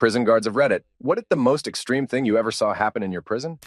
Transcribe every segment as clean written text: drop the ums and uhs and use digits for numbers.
Prison guards of Reddit, what is the most extreme thing you ever saw happen in your prison?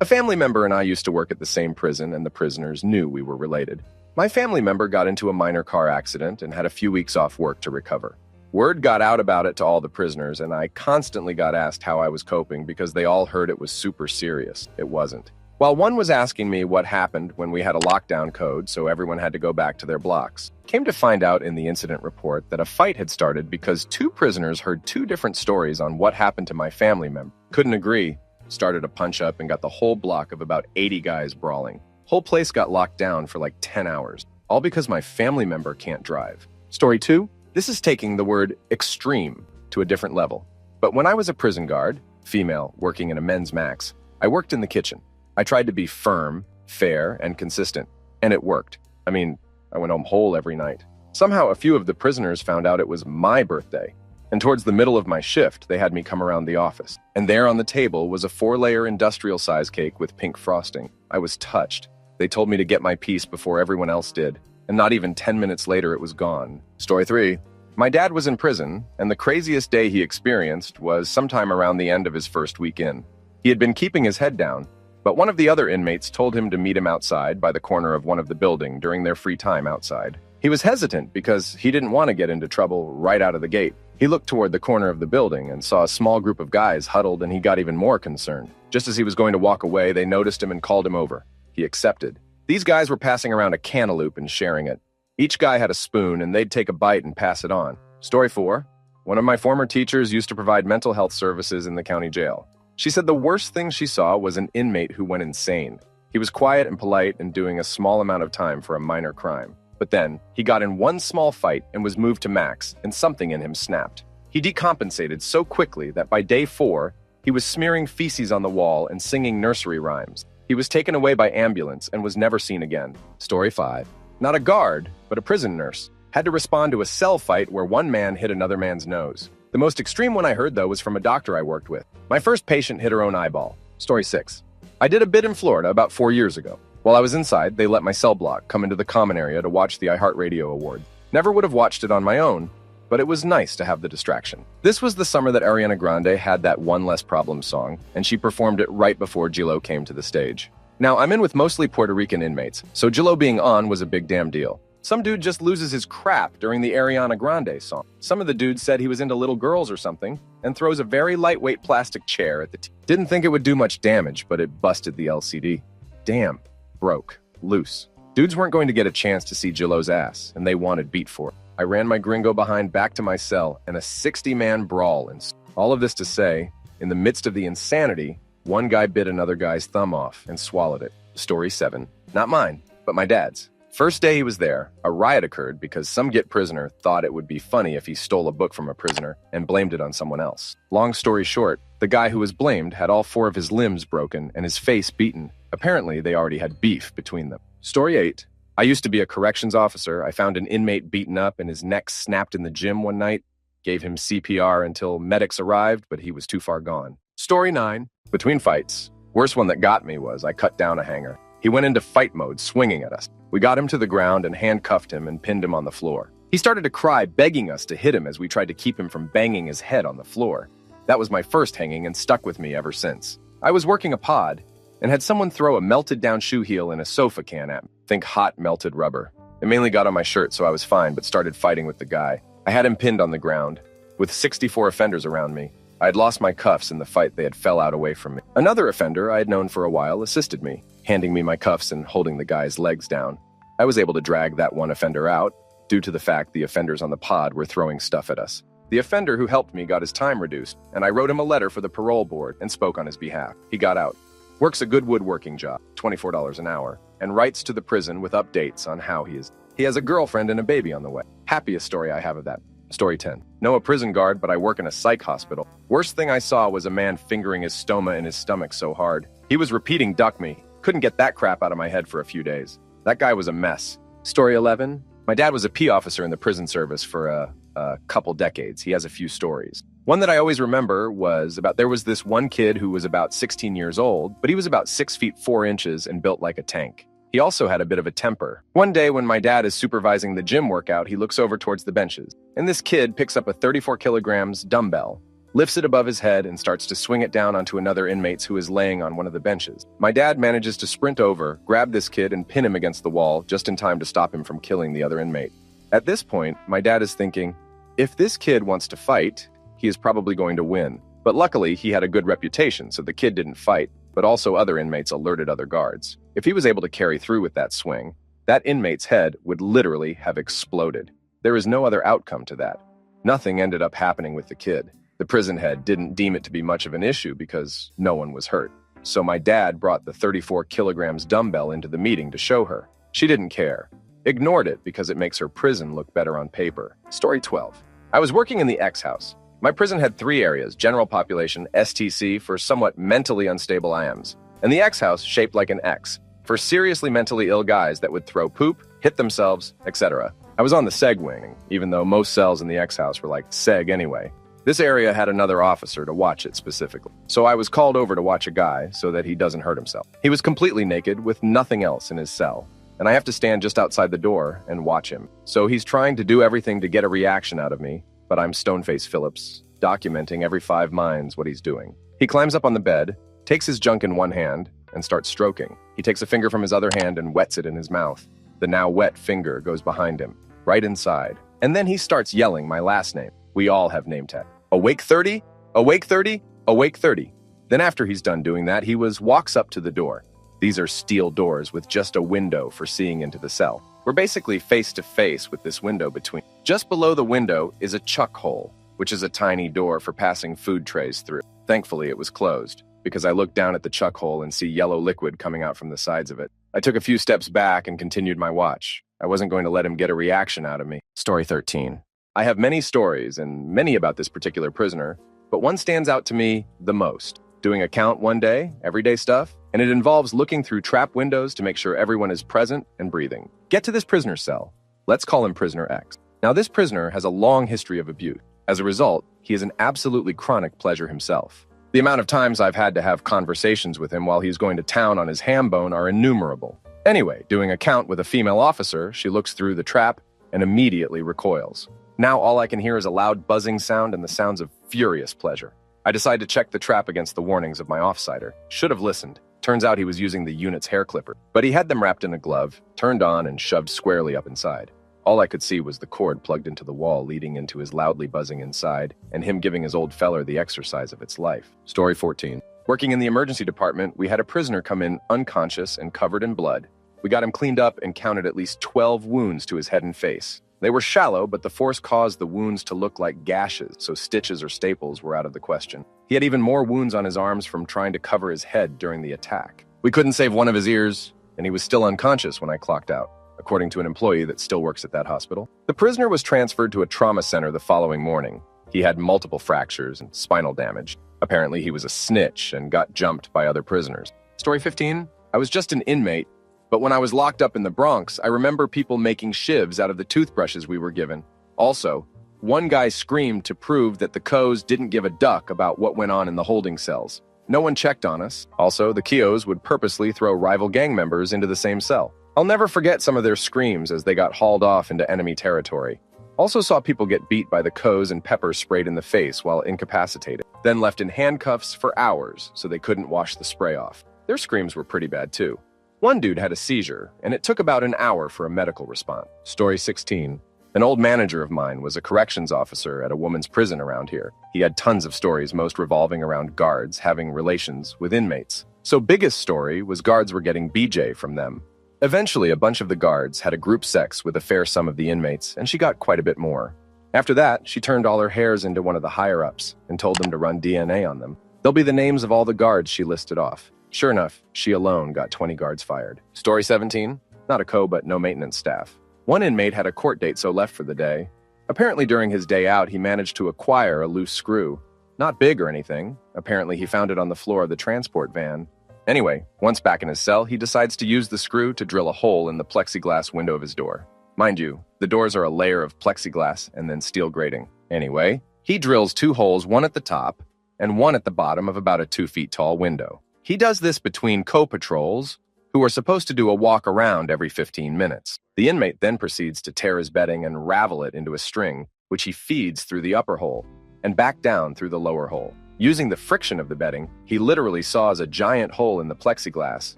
A family member and I used to work at the same prison, and the prisoners knew we were related. My family member got into a minor car accident and had a few weeks off work to recover. Word got out about it to all the prisoners, and I constantly got asked how I was coping because they all heard it was super serious. It wasn't. While one was asking me what happened when we had a lockdown code, so everyone had to go back to their blocks. Came to find out in the incident report that a fight had started because two prisoners heard two different stories on what happened to my family member. Couldn't agree. Started a punch-up and got the whole block of about 80 guys brawling. Whole place got locked down for like 10 hours, all because my family member can't drive. Story 2. This is taking the word extreme to a different level. But when I was a prison guard, female, working in a men's max, I worked in the kitchen. I tried to be firm, fair, and consistent, and it worked. I mean, I went home whole every night. Somehow a few of the prisoners found out it was my birthday, and towards the middle of my shift, they had me come around the office. And there on the table was a 4-layer industrial-size cake with pink frosting. I was touched. They told me to get my piece before everyone else did, and not even 10 minutes later it was gone. Story 3. My dad was in prison, and the craziest day he experienced was sometime around the end of his first week in. He had been keeping his head down, but one of the other inmates told him to meet him outside by the corner of one of the building during their free time outside. He was hesitant because he didn't want to get into trouble right out of the gate. He looked toward the corner of the building and saw a small group of guys huddled, and he got even more concerned. Just as he was going to walk away, they noticed him and called him over. He accepted. These guys were passing around a cantaloupe and sharing it. Each guy had a spoon, and they'd take a bite and pass it on. Story 4. One of my former teachers used to provide mental health services in the county jail. She said the worst thing she saw was an inmate who went insane. He was quiet and polite and doing a small amount of time for a minor crime. But then, he got in one small fight and was moved to max, and something in him snapped. He decompensated so quickly that by day 4, he was smearing feces on the wall and singing nursery rhymes. He was taken away by ambulance and was never seen again. Story 5. Not a guard, but a prison nurse had to respond to a cell fight where one man hit another man's nose. The most extreme one I heard, though, was from a doctor I worked with. My first patient hit her own eyeball. Story 6. I did a bit in Florida about 4 years ago. While I was inside, they let my cell block come into the common area to watch the iHeartRadio Award. Never would have watched it on my own, but it was nice to have the distraction. This was the summer that Ariana Grande had that One Less Problem song, and she performed it right before J-Lo came to the stage. Now, I'm in with mostly Puerto Rican inmates, so J-Lo being on was a big damn deal. Some dude just loses his crap during the Ariana Grande song. Some of the dudes said he was into little girls or something, and throws a very lightweight plastic chair at the Didn't think it would do much damage, but it busted the LCD. Damn. Broke. Loose. Dudes weren't going to get a chance to see J-Lo's ass, and they wanted beat for it. I ran my gringo behind back to my cell, and a 60-man brawl ensued. All of this to say, in the midst of the insanity, one guy bit another guy's thumb off and swallowed it. Story 7. Not mine, but my dad's. First day he was there, a riot occurred because some get prisoner thought it would be funny if he stole a book from a prisoner and blamed it on someone else. Long story short, the guy who was blamed had all 4 of his limbs broken and his face beaten. Apparently, they already had beef between them. Story 8. I used to be a corrections officer. I found an inmate beaten up and his neck snapped in the gym one night. Gave him CPR until medics arrived, but he was too far gone. Story 9. Between fights. Worst one that got me was I cut down a hanger. He went into fight mode, swinging at us. We got him to the ground and handcuffed him and pinned him on the floor. He started to cry, begging us to hit him as we tried to keep him from banging his head on the floor. That was my first hanging and stuck with me ever since. I was working a pod and had someone throw a melted down shoe heel in a sofa can at me. Think hot melted rubber. It mainly got on my shirt, so I was fine, but started fighting with the guy. I had him pinned on the ground. With 64 offenders around me, I had lost my cuffs in the fight. They had fell out away from me. Another offender I had known for a while assisted me, handing me my cuffs and holding the guy's legs down. I was able to drag that one offender out due to the fact the offenders on the pod were throwing stuff at us. The offender who helped me got his time reduced, and I wrote him a letter for the parole board and spoke on his behalf. He got out, works a good woodworking job, $24 an hour, and writes to the prison with updates on how he is. He has a girlfriend and a baby on the way. Happiest story I have of that. Story 10. No, a prison guard, but I work in a psych hospital. Worst thing I saw was a man fingering his stoma in his stomach so hard. He was repeating duck me. Couldn't get that crap out of my head for a few days. That guy was a mess. Story 11. My dad was a P officer in the prison service for a couple decades. He has a few stories. One that I always remember was about there was this one kid who was about 16 years old, but he was about 6 feet 4 inches and built like a tank. He also had a bit of a temper. One day when my dad is supervising the gym workout, he looks over towards the benches, and this kid picks up a 34 kilograms dumbbell, lifts it above his head, and starts to swing it down onto another inmate who is laying on one of the benches. My dad manages to sprint over, grab this kid, and pin him against the wall just in time to stop him from killing the other inmate. At this point, my dad is thinking, if this kid wants to fight, he is probably going to win. But luckily, he had a good reputation, so the kid didn't fight, but also other inmates alerted other guards. If he was able to carry through with that swing, that inmate's head would literally have exploded. There is no other outcome to that. Nothing ended up happening with the kid. The prison head didn't deem it to be much of an issue because no one was hurt. So my dad brought the 34 kilograms dumbbell into the meeting to show her. She didn't care. Ignored it because it makes her prison look better on paper. Story 12. I was working in the X house. My prison had 3 areas: general population, STC for somewhat mentally unstable IMs, and the X house shaped like an X for seriously mentally ill guys that would throw poop, hit themselves, etc. I was on the seg wing, even though most cells in the X house were like seg anyway. This area had another officer to watch it specifically, so I was called over to watch a guy so that he doesn't hurt himself. He was completely naked with nothing else in his cell, and I have to stand just outside the door and watch him. So he's trying to do everything to get a reaction out of me, but I'm Stoneface Phillips, documenting every 5 minds what he's doing. He climbs up on the bed, takes his junk in one hand, and starts stroking. He takes a finger from his other hand and wets it in his mouth. The now wet finger goes behind him, right inside. And then he starts yelling my last name. We all have name tag. Awake 30, awake 30, awake 30. Then after he's done doing that, he walks up to the door. These are steel doors with just a window for seeing into the cell. We're basically face to face with this window between. Just below the window is a chuck hole, which is a tiny door for passing food trays through. Thankfully, it was closed, because I looked down at the chuck hole and see yellow liquid coming out from the sides of it. I took a few steps back and continued my watch. I wasn't going to let him get a reaction out of me. Story 13. I have many stories, and many about this particular prisoner, but one stands out to me the most. Doing a count one day, everyday stuff, and it involves looking through trap windows to make sure everyone is present and breathing. Get to this prisoner's cell. Let's call him Prisoner X. Now, this prisoner has a long history of abuse. As a result, he is an absolutely chronic pleasure himself. The amount of times I've had to have conversations with him while he's going to town on his ham bone are innumerable. Anyway, doing a count with a female officer, she looks through the trap and immediately recoils. Now all I can hear is a loud buzzing sound and the sounds of furious pleasure. I decide to check the trap against the warnings of my offsider. Should have listened. Turns out he was using the unit's hair clipper, but he had them wrapped in a glove, turned on, and shoved squarely up inside. All I could see was the cord plugged into the wall leading into his loudly buzzing inside, and him giving his old feller the exercise of its life. Story 14. Working in the emergency department, we had a prisoner come in unconscious and covered in blood. We got him cleaned up and counted at least 12 wounds to his head and face. They were shallow, but the force caused the wounds to look like gashes, so stitches or staples were out of the question. He had even more wounds on his arms from trying to cover his head during the attack. We couldn't save one of his ears, and he was still unconscious when I clocked out, according to an employee that still works at that hospital. The prisoner was transferred to a trauma center the following morning. He had multiple fractures and spinal damage. Apparently, he was a snitch and got jumped by other prisoners. Story 15. I was just an inmate, but when I was locked up in the Bronx, I remember people making shivs out of the toothbrushes we were given. Also, one guy screamed to prove that the co's didn't give a duck about what went on in the holding cells. No one checked on us. Also, the Kios would purposely throw rival gang members into the same cell. I'll never forget some of their screams as they got hauled off into enemy territory. Also saw people get beat by the co's and pepper sprayed in the face while incapacitated, then left in handcuffs for hours so they couldn't wash the spray off. Their screams were pretty bad too. One dude had a seizure, and it took about an hour for a medical response. Story 16. An old manager of mine was a corrections officer at a woman's prison around here. He had tons of stories, most revolving around guards having relations with inmates. So biggest story was guards were getting BJ from them. Eventually, a bunch of the guards had a group sex with a fair sum of the inmates, and she got quite a bit more. After that, she turned all her hairs into one of the higher-ups and told them to run DNA on them. They'll be the names of all the guards she listed off. Sure enough, she alone got 20 guards fired. Story 17. Not a co, but no maintenance staff. One inmate had a court date, so left for the day. Apparently during his day out, he managed to acquire a loose screw. Not big or anything. Apparently he found it on the floor of the transport van. Anyway, once back in his cell, he decides to use the screw to drill a hole in the plexiglass window of his door. Mind you, the doors are a layer of plexiglass and then steel grating. Anyway, he drills 2 holes, one at the top and one at the bottom of about a 2 feet tall window. He does this between co-patrols who are supposed to do a walk around every 15 minutes. The inmate then proceeds to tear his bedding and ravel it into a string, which he feeds through the upper hole and back down through the lower hole. Using the friction of the bedding, he literally saws a giant hole in the plexiglass,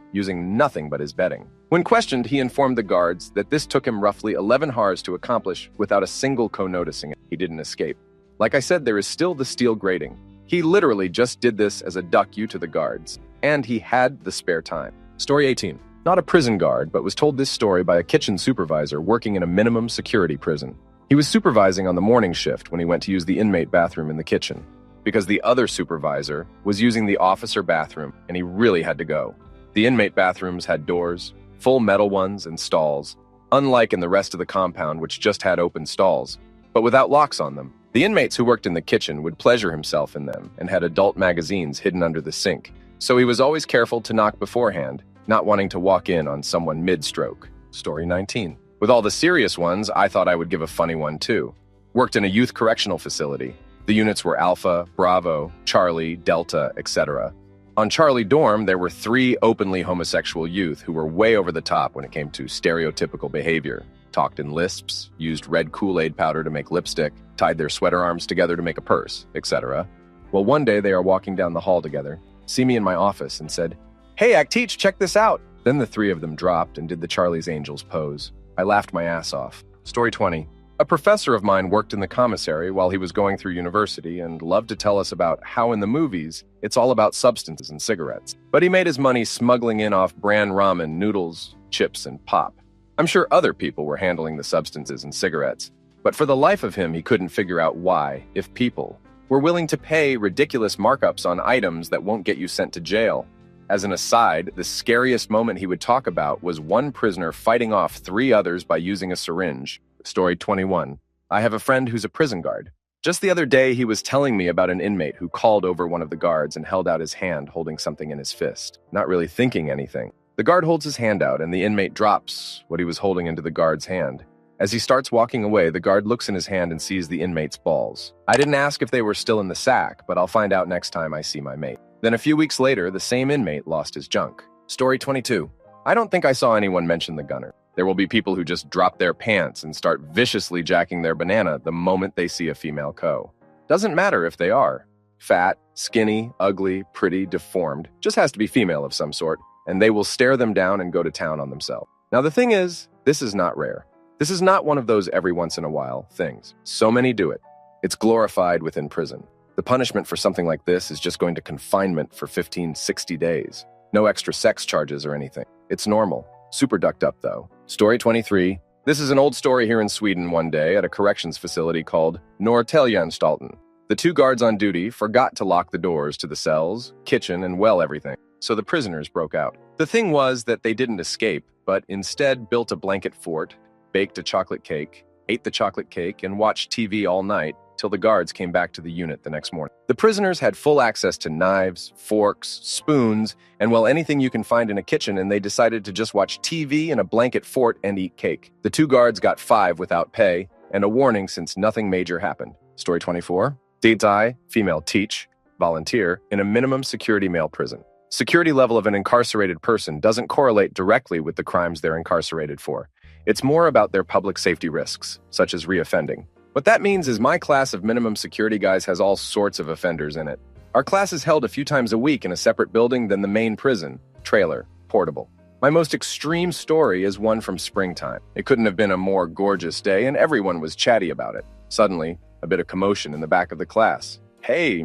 using nothing but his bedding. When questioned, he informed the guards that this took him roughly 11 hours to accomplish without a single co-noticing it. He didn't escape. Like I said, there is still the steel grating. He literally just did this as a duck you to the guards, and he had the spare time. Story 18. Not a prison guard, but was told this story by a kitchen supervisor working in a minimum security prison. He was supervising on the morning shift when he went to use the inmate bathroom in the kitchen, because the other supervisor was using the officer bathroom and he really had to go. The inmate bathrooms had doors, full metal ones, and stalls, unlike in the rest of the compound which just had open stalls, but without locks on them. The inmates who worked in the kitchen would pleasure himself in them and had adult magazines hidden under the sink, so he was always careful to knock beforehand, not wanting to walk in on someone mid-stroke. Story 19. With all the serious ones, I thought I would give a funny one too. Worked in a youth correctional facility. The units were Alpha, Bravo, Charlie, Delta, etc. On Charlie dorm, there were 3 openly homosexual youth who were way over the top when it came to stereotypical behavior. Talked in lisps, used red Kool-Aid powder to make lipstick, tied their sweater arms together to make a purse, etc. Well, one day they are walking down the hall together, see me in my office, and said, "Hey, Act-Teach, check this out." Then the 3 of them dropped and did the Charlie's Angels pose. I laughed my ass off. Story 20. A professor of mine worked in the commissary while he was going through university and loved to tell us about how in the movies, it's all about substances and cigarettes. But he made his money smuggling in off-brand ramen, noodles, chips, and pop. I'm sure other people were handling the substances and cigarettes, but for the life of him, he couldn't figure out why, if people were willing to pay ridiculous markups on items that won't get you sent to jail. As an aside, the scariest moment he would talk about was one prisoner fighting off 3 others by using a syringe. Story 21. I have a friend who's a prison guard. Just the other day, he was telling me about an inmate who called over one of the guards and held out his hand holding something in his fist, not really thinking anything. The guard holds his hand out and the inmate drops what he was holding into the guard's hand. As he starts walking away, the guard looks in his hand and sees the inmate's balls. I didn't ask if they were still in the sack, but I'll find out next time I see my mate. Then a few weeks later, the same inmate lost his junk. Story 22. I don't think I saw anyone mention the gunner. There will be people who just drop their pants and start viciously jacking their banana the moment they see a female co. Doesn't matter if they are. Fat, skinny, ugly, pretty, deformed. Just has to be female of some sort, and they will stare them down and go to town on themselves. Now the thing is, this is not rare. This is not one of those every once in a while things. So many do it. It's glorified within prison. The punishment for something like this is just going to confinement for 60 days. No extra sex charges or anything. It's normal. Super ducked up, though. Story 23. This is an old story here in Sweden one day at a corrections facility called Norrtäljeanstalten. The 2 guards on duty forgot to lock the doors to the cells, kitchen, and everything, so the prisoners broke out. The thing was that they didn't escape, but instead built a blanket fort, baked a chocolate cake, ate the chocolate cake, and watched TV all night till the guards came back to the unit the next morning. The prisoners had full access to knives, forks, spoons, and anything you can find in a kitchen, and they decided to just watch TV in a blanket fort and eat cake. The 2 guards got 5 without pay, and a warning since nothing major happened. Story 24. Dates I, female teach, volunteer, in a minimum security male prison. Security level of an incarcerated person doesn't correlate directly with the crimes they're incarcerated for. It's more about their public safety risks, such as reoffending. What that means is my class of minimum security guys has all sorts of offenders in it. Our class is held a few times a week in a separate building than the main prison, trailer, portable. My most extreme story is one from springtime. It couldn't have been a more gorgeous day, and everyone was chatty about it. Suddenly, a bit of commotion in the back of the class. Hey,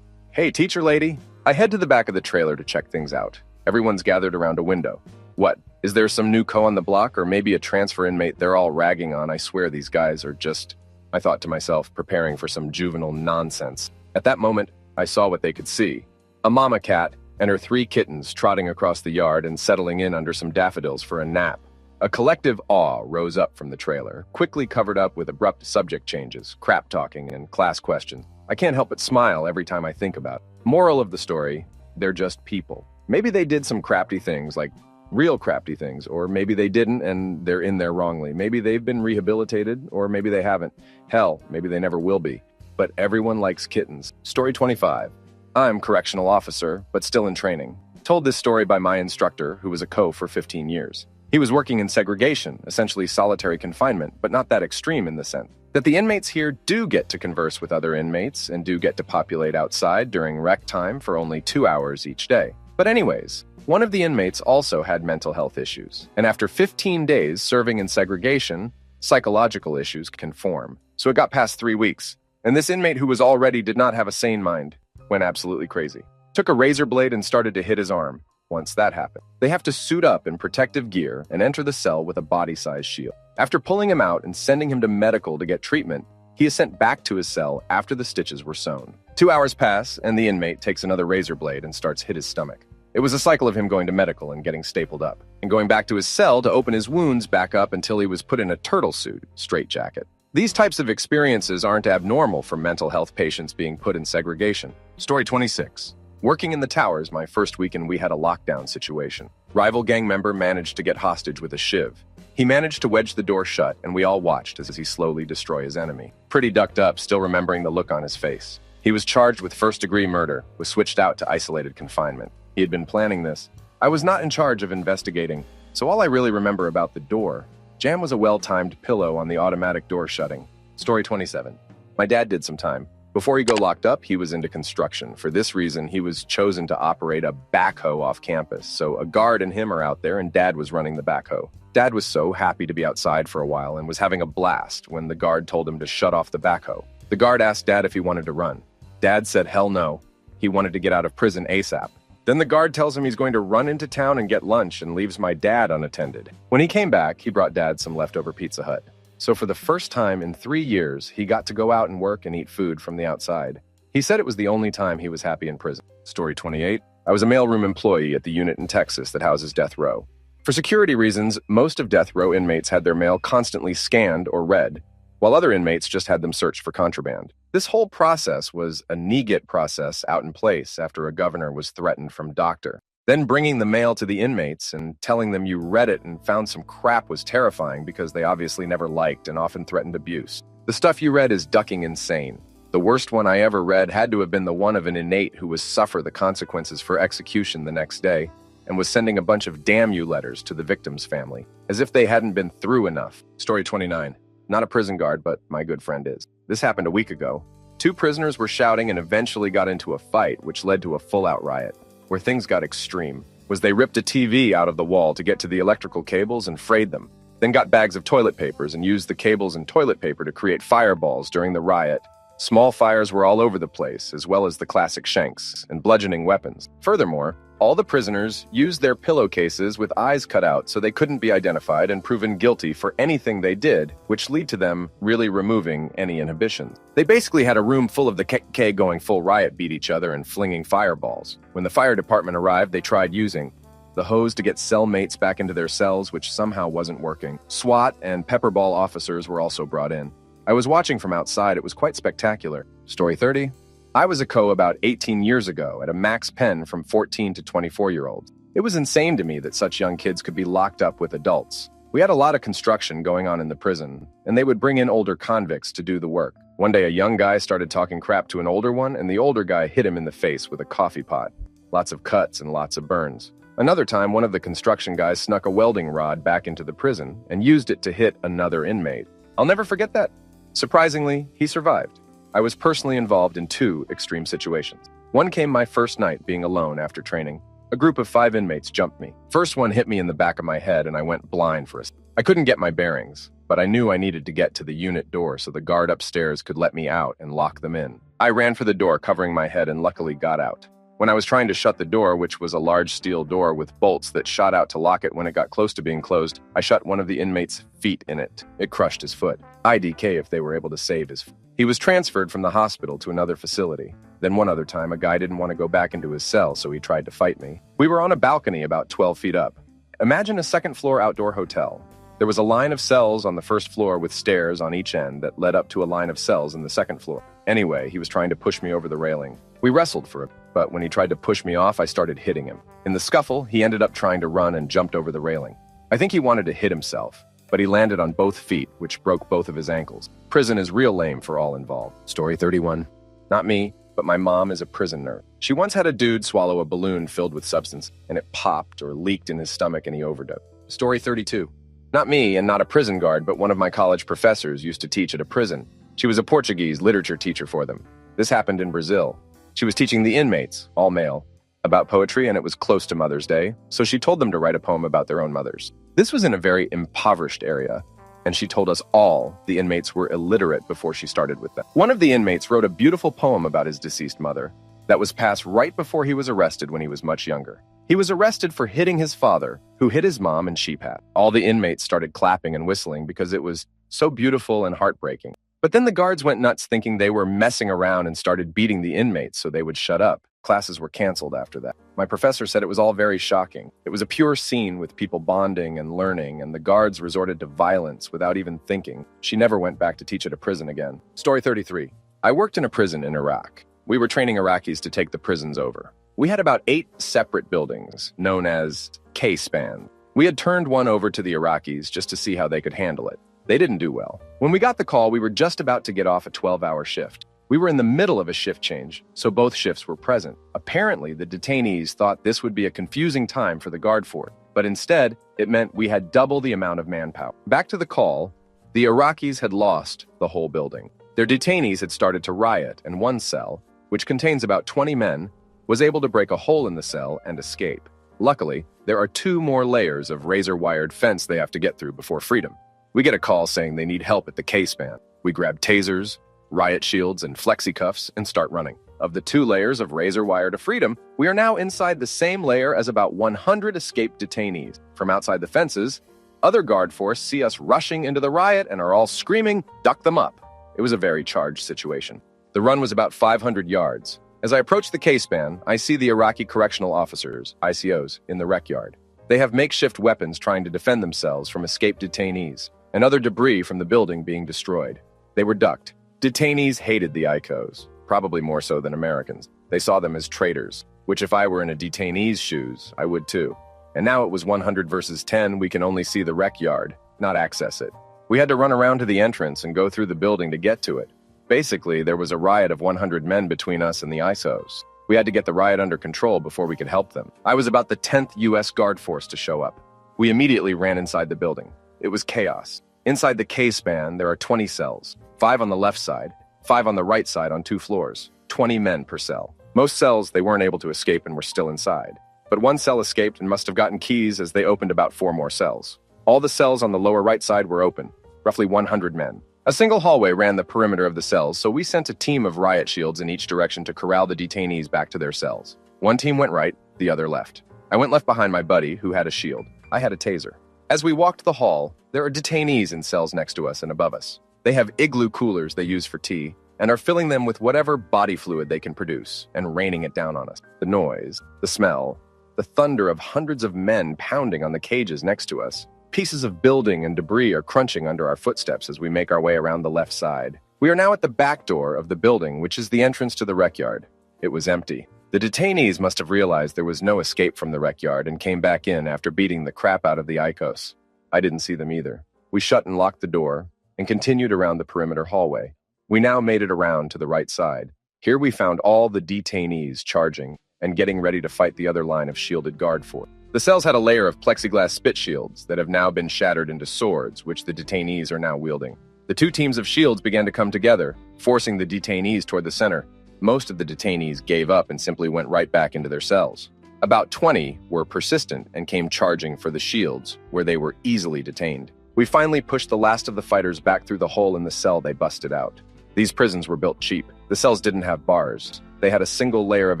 hey, teacher lady. I head to the back of the trailer to check things out. Everyone's gathered around a window. What? Is there some new co on the block, or maybe a transfer inmate they're all ragging on? I swear these guys are just... I thought to myself, preparing for some juvenile nonsense. At that moment, I saw what they could see. A mama cat and her 3 kittens trotting across the yard and settling in under some daffodils for a nap. A collective awe rose up from the trailer, quickly covered up with abrupt subject changes, crap talking, and class questions. I can't help but smile every time I think about it. Moral of the story, they're just people. Maybe they did some crafty things, like real crafty things, or maybe they didn't and they're in there wrongly. Maybe they've been rehabilitated, or maybe they haven't. Hell, maybe they never will be. But everyone likes kittens. Story 25. I'm correctional officer, but still in training. Told this story by my instructor, who was a co for 15 years. He was working in segregation, essentially solitary confinement, but not that extreme in the sense that the inmates here do get to converse with other inmates and do get to populate outside during rec time for only 2 hours each day. But anyways, one of the inmates also had mental health issues, and after 15 days serving in segregation, psychological issues can form. So it got past 3 weeks, and this inmate who was already did not have a sane mind went absolutely crazy. Took a razor blade and started to hit his arm. Once that happened, they have to suit up in protective gear and enter the cell with a body-sized shield. After pulling him out and sending him to medical to get treatment, he is sent back to his cell after the stitches were sewn. 2 hours pass, and the inmate takes another razor blade and starts hit his stomach. It was a cycle of him going to medical and getting stapled up, and going back to his cell to open his wounds back up until he was put in a turtle suit, straitjacket. These types of experiences aren't abnormal for mental health patients being put in segregation. Story 26. Working in the towers my first weekend, we had a lockdown situation. Rival gang member managed to get hostage with a shiv. He managed to wedge the door shut, and we all watched as he slowly destroyed his enemy. Pretty ducked up, still remembering the look on his face. He was charged with first-degree murder, was switched out to isolated confinement. He had been planning this. I was not in charge of investigating, so all I really remember about the door, jam was a well-timed pillow on the automatic door shutting. Story 27. My dad did some time. Before he got locked up, he was into construction. For this reason, he was chosen to operate a backhoe off campus. So a guard and him are out there, and Dad was running the backhoe. Dad was so happy to be outside for a while and was having a blast when the guard told him to shut off the backhoe. The guard asked Dad if he wanted to run. Dad said hell no. He wanted to get out of prison ASAP. Then the guard tells him he's going to run into town and get lunch and leaves my dad unattended. When he came back, he brought Dad some leftover Pizza Hut. So for the first time in 3 years, he got to go out and work and eat food from the outside. He said it was the only time he was happy in prison. Story 28. I was a mailroom employee at the unit in Texas that houses death row. For security reasons, most of death row inmates had their mail constantly scanned or read, while other inmates just had them searched for contraband. This whole process was a NEGIT process out in place after a governor was threatened from doctor. Then bringing the mail to the inmates and telling them you read it and found some crap was terrifying because they obviously never liked and often threatened abuse. The stuff you read is ducking insane. The worst one I ever read had to have been the one of an inmate who was suffer the consequences for execution the next day and was sending a bunch of damn you letters to the victim's family, as if they hadn't been through enough. Story 29. Not a prison guard, but my good friend is. This happened a week ago. 2 prisoners were shouting and eventually got into a fight, which led to a full-out riot. Where things got extreme was they ripped a TV out of the wall to get to the electrical cables and frayed them, then got bags of toilet papers and used the cables and toilet paper to create fireballs during the riot. Small fires were all over the place, as well as the classic shanks and bludgeoning weapons. Furthermore, all the prisoners used their pillowcases with eyes cut out so they couldn't be identified and proven guilty for anything they did, which led to them really removing any inhibitions. They basically had a room full of the KKK going full riot, beat each other and flinging fireballs. When the fire department arrived, they tried using the hose to get cellmates back into their cells, which somehow wasn't working. SWAT and pepperball officers were also brought in. I was watching from outside. It was quite spectacular. Story 30. I was a co about 18 years ago at a max pen from 14 to 24-year-olds. It was insane to me that such young kids could be locked up with adults. We had a lot of construction going on in the prison, and they would bring in older convicts to do the work. One day, a young guy started talking crap to an older one, and the older guy hit him in the face with a coffee pot. Lots of cuts and lots of burns. Another time, one of the construction guys snuck a welding rod back into the prison and used it to hit another inmate. I'll never forget that. Surprisingly, he survived. I was personally involved in 2 extreme situations. One came my first night being alone after training. A group of 5 inmates jumped me. First one hit me in the back of my head and I went blind for a second. I couldn't get my bearings, but I knew I needed to get to the unit door so the guard upstairs could let me out and lock them in. I ran for the door covering my head and luckily got out. When I was trying to shut the door, which was a large steel door with bolts that shot out to lock it when it got close to being closed, I shut one of the inmates' feet in it. It crushed his foot. IDK if they were able to save his foot. He was transferred from the hospital to another facility. Then one other time, a guy didn't want to go back into his cell, so he tried to fight me. We were on a balcony about 12 feet up. Imagine a second-floor outdoor hotel. There was a line of cells on the first floor with stairs on each end that led up to a line of cells in the second floor. Anyway, he was trying to push me over the railing. We wrestled for it, but when he tried to push me off, I started hitting him. In the scuffle, he ended up trying to run and jumped over the railing. I think he wanted to hit himself, but he landed on both feet, which broke both of his ankles. Prison is real lame for all involved. Story 31. Not me. but my mom is a prison nurse. She once had a dude swallow a balloon filled with substance, and it popped or leaked in his stomach and he overdosed. Story 32. Not me and not a prison guard, but one of my college professors used to teach at a prison. She was a Portuguese literature teacher for them. This happened in Brazil. She was teaching the inmates, all male, about poetry, and it was close to Mother's Day, so she told them to write a poem about their own mothers. This was in a very impoverished area, and she told us all the inmates were illiterate before she started with them. One of the inmates wrote a beautiful poem about his deceased mother that was passed right before he was arrested when he was much younger. He was arrested for hitting his father, who hit his mom and sheep hat. All the inmates started clapping and whistling because it was so beautiful and heartbreaking. But then the guards went nuts thinking they were messing around and started beating the inmates so they would shut up. Classes were canceled after that. My professor said it was all very shocking. It was a pure scene with people bonding and learning, and the guards resorted to violence without even thinking. She never went back to teach at a prison again. Story 33. I worked in a prison in Iraq. We were training Iraqis to take the prisons over. We had about 8 separate buildings, known as K-span. We had turned one over to the Iraqis just to see how they could handle it. They didn't do well. When we got the call, we were just about to get off a 12-hour shift. We were in the middle of a shift change, so both shifts were present. Apparently, the detainees thought this would be a confusing time for the guard fort, but instead, it meant we had double the amount of manpower. Back to the call, the Iraqis had lost the whole building. Their detainees had started to riot, and one cell, which contains about 20 men, was able to break a hole in the cell and escape. Luckily, there are 2 more layers of razor-wired fence they have to get through before freedom. We get a call saying they need help at the K-span. We grab tasers, riot shields, and flexi cuffs and start running. Of the 2 layers of razor wire to freedom, we are now inside the same layer as about 100 escaped detainees. From outside the fences, other guard force see us rushing into the riot and are all screaming, "Duck them up." It was a very charged situation. The run was about 500 yards. As I approach the K-span, I see the Iraqi correctional officers, ICOs, in the rec yard. They have makeshift weapons trying to defend themselves from escaped detainees and other debris from the building being destroyed. They were ducked. Detainees hated the ICOs, probably more so than Americans. They saw them as traitors, which if I were in a detainee's shoes, I would too. And now it was 100 versus 10, we can only see the rec yard, not access it. We had to run around to the entrance and go through the building to get to it. Basically, there was a riot of 100 men between us and the ISOs. We had to get the riot under control before we could help them. I was about the 10th U.S. Guard Force to show up. We immediately ran inside the building. It was chaos. Inside the K-span, there are 20 cells, 5 on the left side, 5 on the right side on 2 floors, 20 men per cell. Most cells, they weren't able to escape and were still inside. But one cell escaped and must have gotten keys as they opened about 4 more cells. All the cells on the lower right side were open, roughly 100 men. A single hallway ran the perimeter of the cells, so we sent a team of riot shields in each direction to corral the detainees back to their cells. One team went right, the other left. I went left behind my buddy, who had a shield. I had a taser. As we walked the hall, there are detainees in cells next to us and above us. They have igloo coolers they use for tea, and are filling them with whatever body fluid they can produce, and raining it down on us. The noise, the smell, the thunder of hundreds of men pounding on the cages next to us. Pieces of building and debris are crunching under our footsteps as we make our way around the left side. We are now at the back door of the building, which is the entrance to the rec yard. It was empty. The detainees must have realized there was no escape from the rec yard and came back in after beating the crap out of the ICOs. I didn't see them either. We shut and locked the door and continued around the perimeter hallway. We now made it around to the right side. Here we found all the detainees charging and getting ready to fight the other line of shielded guard force. The cells had a layer of plexiglass spit shields that have now been shattered into swords, which the detainees are now wielding. The 2 teams of shields began to come together, forcing the detainees toward the center. Most of the detainees gave up and simply went right back into their cells. About 20 were persistent and came charging for the shields, where they were easily detained. We finally pushed the last of the fighters back through the hole in the cell they busted out. These prisons were built cheap. The cells didn't have bars. They had a single layer of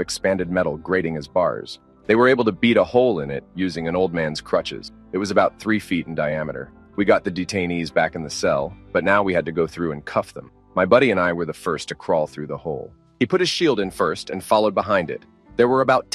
expanded metal grating as bars. They were able to beat a hole in it using an old man's crutches. It was about 3 feet in diameter. We got the detainees back in the cell, but now we had to go through and cuff them. My buddy and I were the first to crawl through the hole. He put his shield in first and followed behind it. There were about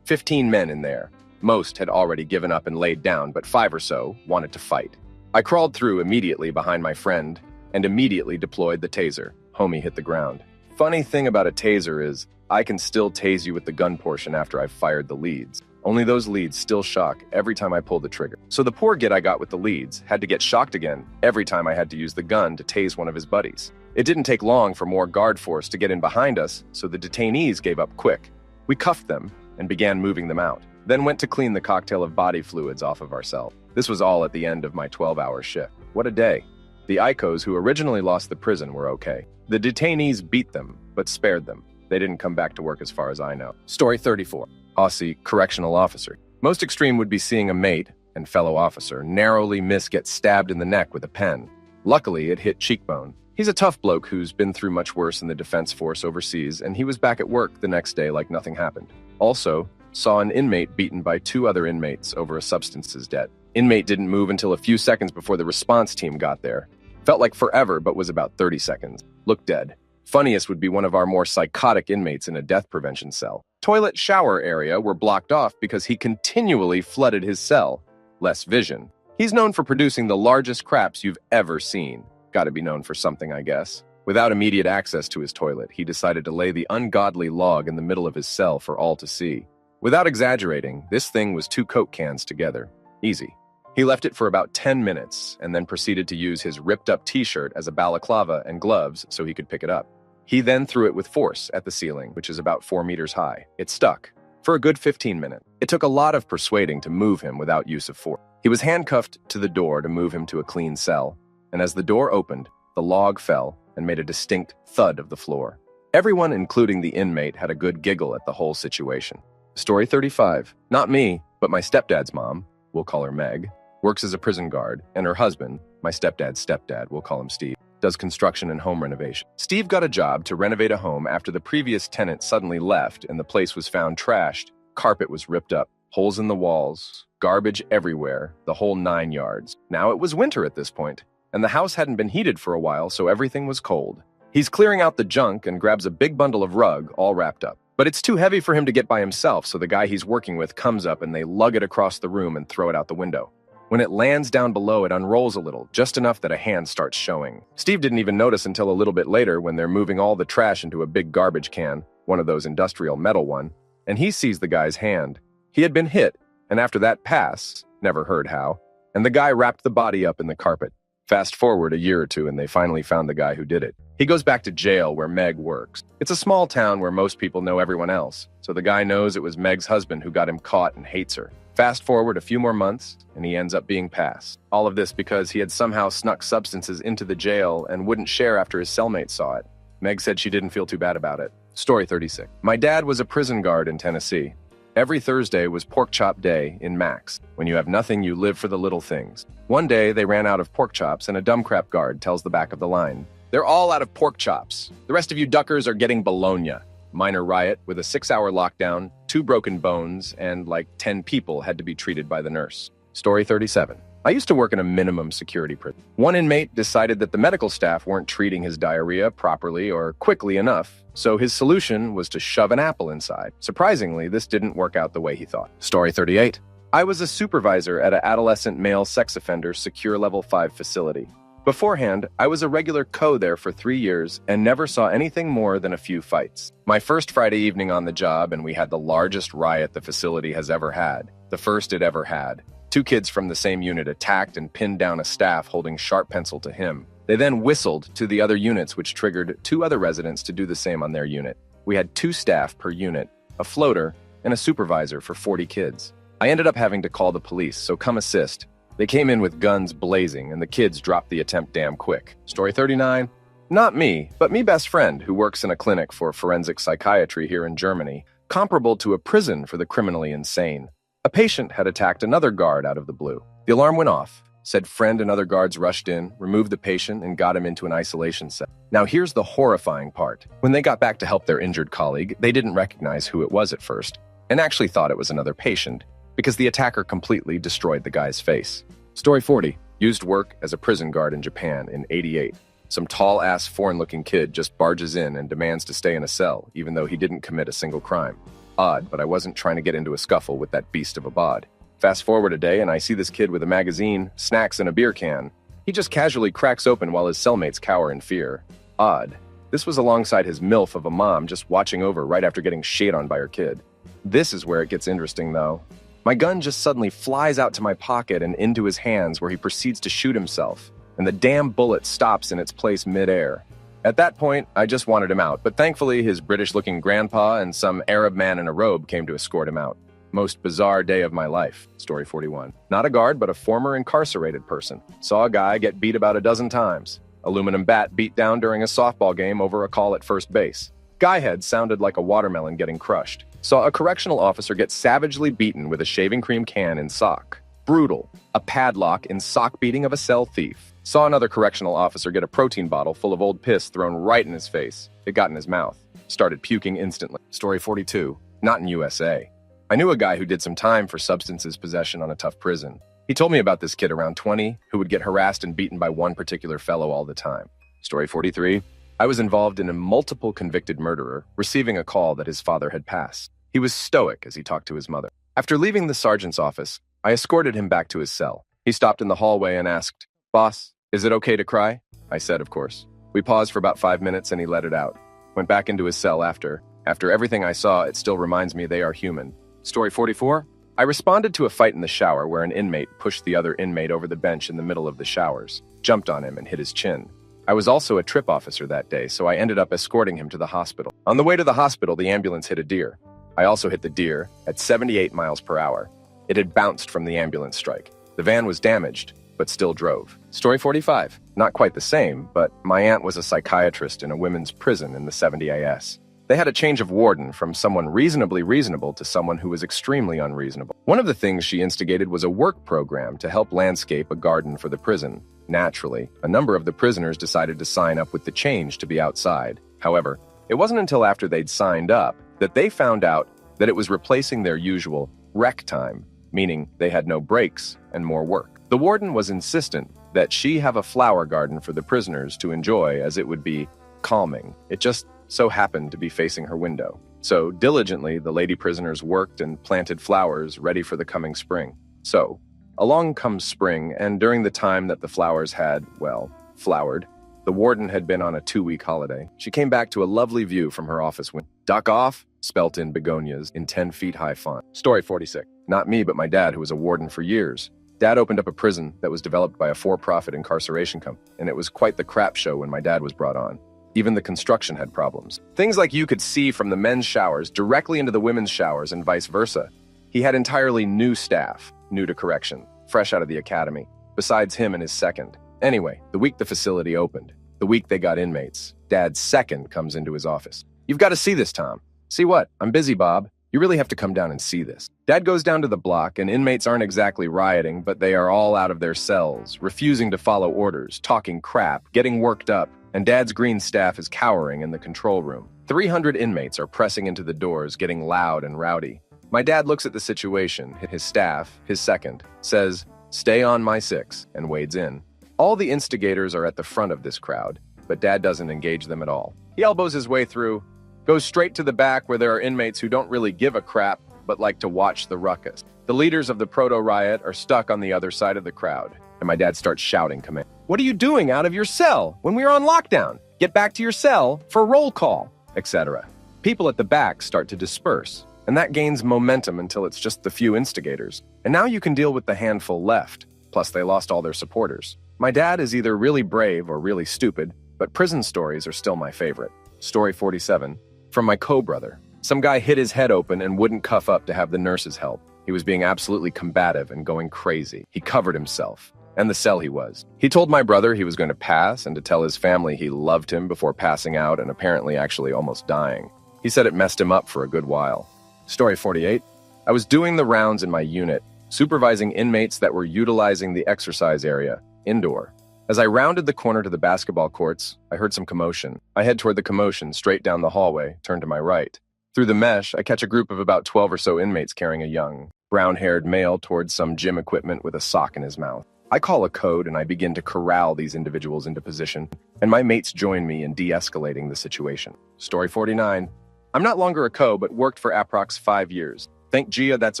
15 men in there. Most had already given up and laid down, but 5 or so wanted to fight. I crawled through immediately behind my friend and immediately deployed the taser. Homie hit the ground. Funny thing about a taser is, I can still tase you with the gun portion after I've fired the leads. Only those leads still shock every time I pull the trigger. So the poor git I got with the leads had to get shocked again every time I had to use the gun to tase one of his buddies. It didn't take long for more guard force to get in behind us, so the detainees gave up quick. We cuffed them and began moving them out, then went to clean the cocktail of body fluids off of our cell. This was all at the end of my 12-hour shift. What a day. The ICOs who originally lost the prison were okay. The detainees beat them, but spared them. They didn't come back to work as far as I know. Story 34. Aussie correctional officer. Most extreme would be seeing a mate and fellow officer narrowly get stabbed in the neck with a pen. Luckily, it hit cheekbone. He's a tough bloke who's been through much worse in the defense force overseas, and he was back at work the next day like nothing happened. Also, saw an inmate beaten by 2 other inmates over a substances debt. Inmate didn't move until a few seconds before the response team got there. Felt like forever, but was about 30 seconds. Looked dead. Funniest would be one of our more psychotic inmates in a death prevention cell. Toilet shower area were blocked off because he continually flooded his cell. Less vision. He's known for producing the largest craps you've ever seen. Gotta be known for something, I guess. Without immediate access to his toilet, he decided to lay the ungodly log in the middle of his cell for all to see. Without exaggerating, this thing was 2 Coke cans together. Easy. He left it for about 10 minutes and then proceeded to use his ripped-up t-shirt as a balaclava and gloves so he could pick it up. He then threw it with force at the ceiling, which is about 4 meters high. It stuck for a good 15 minutes. It took a lot of persuading to move him without use of force. He was handcuffed to the door to move him to a clean cell, and as the door opened, the log fell and made a distinct thud of the floor. Everyone, including the inmate, had a good giggle at the whole situation. Story 35. Not me, but my stepdad's mom, we'll call her Meg, works as a prison guard, and her husband, my stepdad's stepdad, we'll call him Steve, does construction and home renovation. Steve got a job to renovate a home after the previous tenant suddenly left and the place was found trashed. Carpet was ripped up, holes in the walls, garbage everywhere, the whole 9 yards. Now it was winter at this point, and the house hadn't been heated for a while, so everything was cold. He's clearing out the junk and grabs a big bundle of rug, all wrapped up. But it's too heavy for him to get by himself, so the guy he's working with comes up and they lug it across the room and throw it out the window. When it lands down below, it unrolls a little, just enough that a hand starts showing. Steve didn't even notice until a little bit later when they're moving all the trash into a big garbage can, one of those industrial metal one, and he sees the guy's hand. He had been hit, and after that pass, never heard how, and the guy wrapped the body up in the carpet. Fast forward a year or two and they finally found the guy who did it. He goes back to jail where Meg works. It's a small town where most people know everyone else, so the guy knows it was Meg's husband who got him caught and hates her. Fast forward a few more months, and he ends up being passed. All of this because he had somehow snuck substances into the jail and wouldn't share after his cellmate saw it. Meg said she didn't feel too bad about it. Story 36. My dad was a prison guard in Tennessee. Every Thursday was pork chop day in Max. When you have nothing, you live for the little things. One day, they ran out of pork chops, and a dumb crap guard tells the back of the line, "They're all out of pork chops. The rest of you duckers are getting bologna." Minor riot with a 6-hour lockdown, 2 broken bones, and like 10 people had to be treated by the nurse. Story 37. I used to work in a minimum security prison. One inmate decided that the medical staff weren't treating his diarrhea properly or quickly enough, so his solution was to shove an apple inside. Surprisingly, this didn't work out the way he thought. Story 38. I was a supervisor at an adolescent male sex offender secure level 5 facility. Beforehand, I was a regular co there for 3 years and never saw anything more than a few fights. My first Friday evening on the job, and we had the largest riot the facility has ever had. The first it ever had. 2 kids from the same unit attacked and pinned down a staff holding sharp pencil to him. They then whistled to the other units, which triggered 2 other residents to do the same on their unit. We had 2 staff per unit, a floater, and a supervisor for 40 kids. I ended up having to call the police, so come assist. They came in with guns blazing, and the kids dropped the attempt damn quick. Story 39. Not me, but me best friend who works in a clinic for forensic psychiatry here in Germany, comparable to a prison for the criminally insane. A patient had attacked another guard out of the blue. The alarm went off. Said friend and other guards rushed in, removed the patient, and got him into an isolation cell. Now here's the horrifying part. When they got back to help their injured colleague, they didn't recognize who it was at first, and actually thought it was another patient, because the attacker completely destroyed the guy's face. Story 40. Used work as a prison guard in Japan in '88. Some tall-ass foreign-looking kid just barges in and demands to stay in a cell, even though he didn't commit a single crime. Odd, but I wasn't trying to get into a scuffle with that beast of a bod. Fast forward a day, and I see this kid with a magazine, snacks, and a beer can. He just casually cracks open while his cellmates cower in fear. Odd. This was alongside his MILF of a mom just watching over right after getting shit on by her kid. This is where it gets interesting, though. My gun just suddenly flies out to my pocket and into his hands, where he proceeds to shoot himself, and the damn bullet stops in its place midair. At that point, I just wanted him out, but thankfully his British-looking grandpa and some Arab man in a robe came to escort him out. Most bizarre day of my life. Story 41. Not a guard, but a former incarcerated person. Saw a guy get beat about a dozen times. Aluminum bat beat down during a softball game over a call at first base. Guy head sounded like a watermelon getting crushed. Saw a correctional officer get savagely beaten with a shaving cream can in sock. Brutal. A padlock in sock beating of a cell thief. Saw another correctional officer get a protein bottle full of old piss thrown right in his face. It got in his mouth. Started puking instantly. Story 42. Not in USA. I knew a guy who did some time for substances possession on a tough prison. He told me about this kid around 20 who would get harassed and beaten by one particular fellow all the time. Story 43. I was involved in a multiple convicted murderer receiving a call that his father had passed. He was stoic as he talked to his mother. After leaving the sergeant's office, I escorted him back to his cell. He stopped in the hallway and asked, "Boss, is it okay to cry?" I said, of course. We paused for about 5 minutes and he let it out. Went back into his cell after. After everything I saw, it still reminds me they are human. Story 44. I responded to a fight in the shower where an inmate pushed the other inmate over the bench in the middle of the showers, jumped on him and hit his chin. I was also a trip officer that day, so I ended up escorting him to the hospital. On the way to the hospital, the ambulance hit a deer. I also hit the deer at 78 miles per hour. It had bounced from the ambulance strike. The van was damaged, but still drove. Story 45. Not quite the same, but my aunt was a psychiatrist in a women's prison in the 70 AS. They had a change of warden from someone reasonably reasonable to someone who was extremely unreasonable. One of the things she instigated was a work program to help landscape a garden for the prison. Naturally, a number of the prisoners decided to sign up with the change to be outside. However, it wasn't until after they'd signed up that they found out that it was replacing their usual rec time, meaning they had no breaks and more work. The warden was insistent that she have a flower garden for the prisoners to enjoy, as it would be calming. It just so happened to be facing her window. So diligently, the lady prisoners worked and planted flowers ready for the coming spring. So, along comes spring, and during the time that the flowers had, well, flowered, the warden had been on a 2-week holiday. She came back to a lovely view from her office window. "Duck off," spelt in begonias in 10-feet-high font. Story 46. Not me, but my dad, who was a warden for years. Dad opened up a prison that was developed by a for-profit incarceration company, and it was quite the crap show when my dad was brought on. Even the construction had problems. Things like you could see from the men's showers directly into the women's showers and vice versa. He had entirely new staff, new to correction, fresh out of the academy, besides him and his second. Anyway, the week the facility opened, the week they got inmates, Dad's second comes into his office. "You've got to see this, Tom." "See what?" "I'm busy, Bob. You really have to come down and see this." Dad goes down to the block, and inmates aren't exactly rioting, but they are all out of their cells, refusing to follow orders, talking crap, getting worked up, and Dad's green staff is cowering in the control room. 300 inmates are pressing into the doors, getting loud and rowdy. My dad looks at the situation, his staff, his second, says, "Stay on my 6, and wades in. All the instigators are at the front of this crowd, but Dad doesn't engage them at all. He elbows his way through, goes straight to the back where there are inmates who don't really give a crap, but like to watch the ruckus. The leaders of the proto-riot are stuck on the other side of the crowd, and my dad starts shouting command. "What are you doing out of your cell when we are on lockdown? Get back to your cell for roll call," etc. People at the back start to disperse, and that gains momentum until it's just the few instigators. And now you can deal with the handful left, plus they lost all their supporters. My dad is either really brave or really stupid, but prison stories are still my favorite. Story 47. From my co-brother. Some guy hit his head open and wouldn't cuff up to have the nurses help. He was being absolutely combative and going crazy. He covered himself. And the cell he was. He told my brother he was going to pass and to tell his family he loved him before passing out and apparently actually almost dying. He said it messed him up for a good while. Story 48. I was doing the rounds in my unit, supervising inmates that were utilizing the exercise area, indoor. As I rounded the corner to the basketball courts, I heard some commotion. I head toward the commotion, straight down the hallway, turn to my right. Through the mesh, I catch a group of about 12 or so inmates carrying a young, brown-haired male towards some gym equipment with a sock in his mouth. I call a code and I begin to corral these individuals into position, and my mates join me in de-escalating the situation. Story 49. I'm not longer a co, but worked for approx 5 years. Thank Gia, that's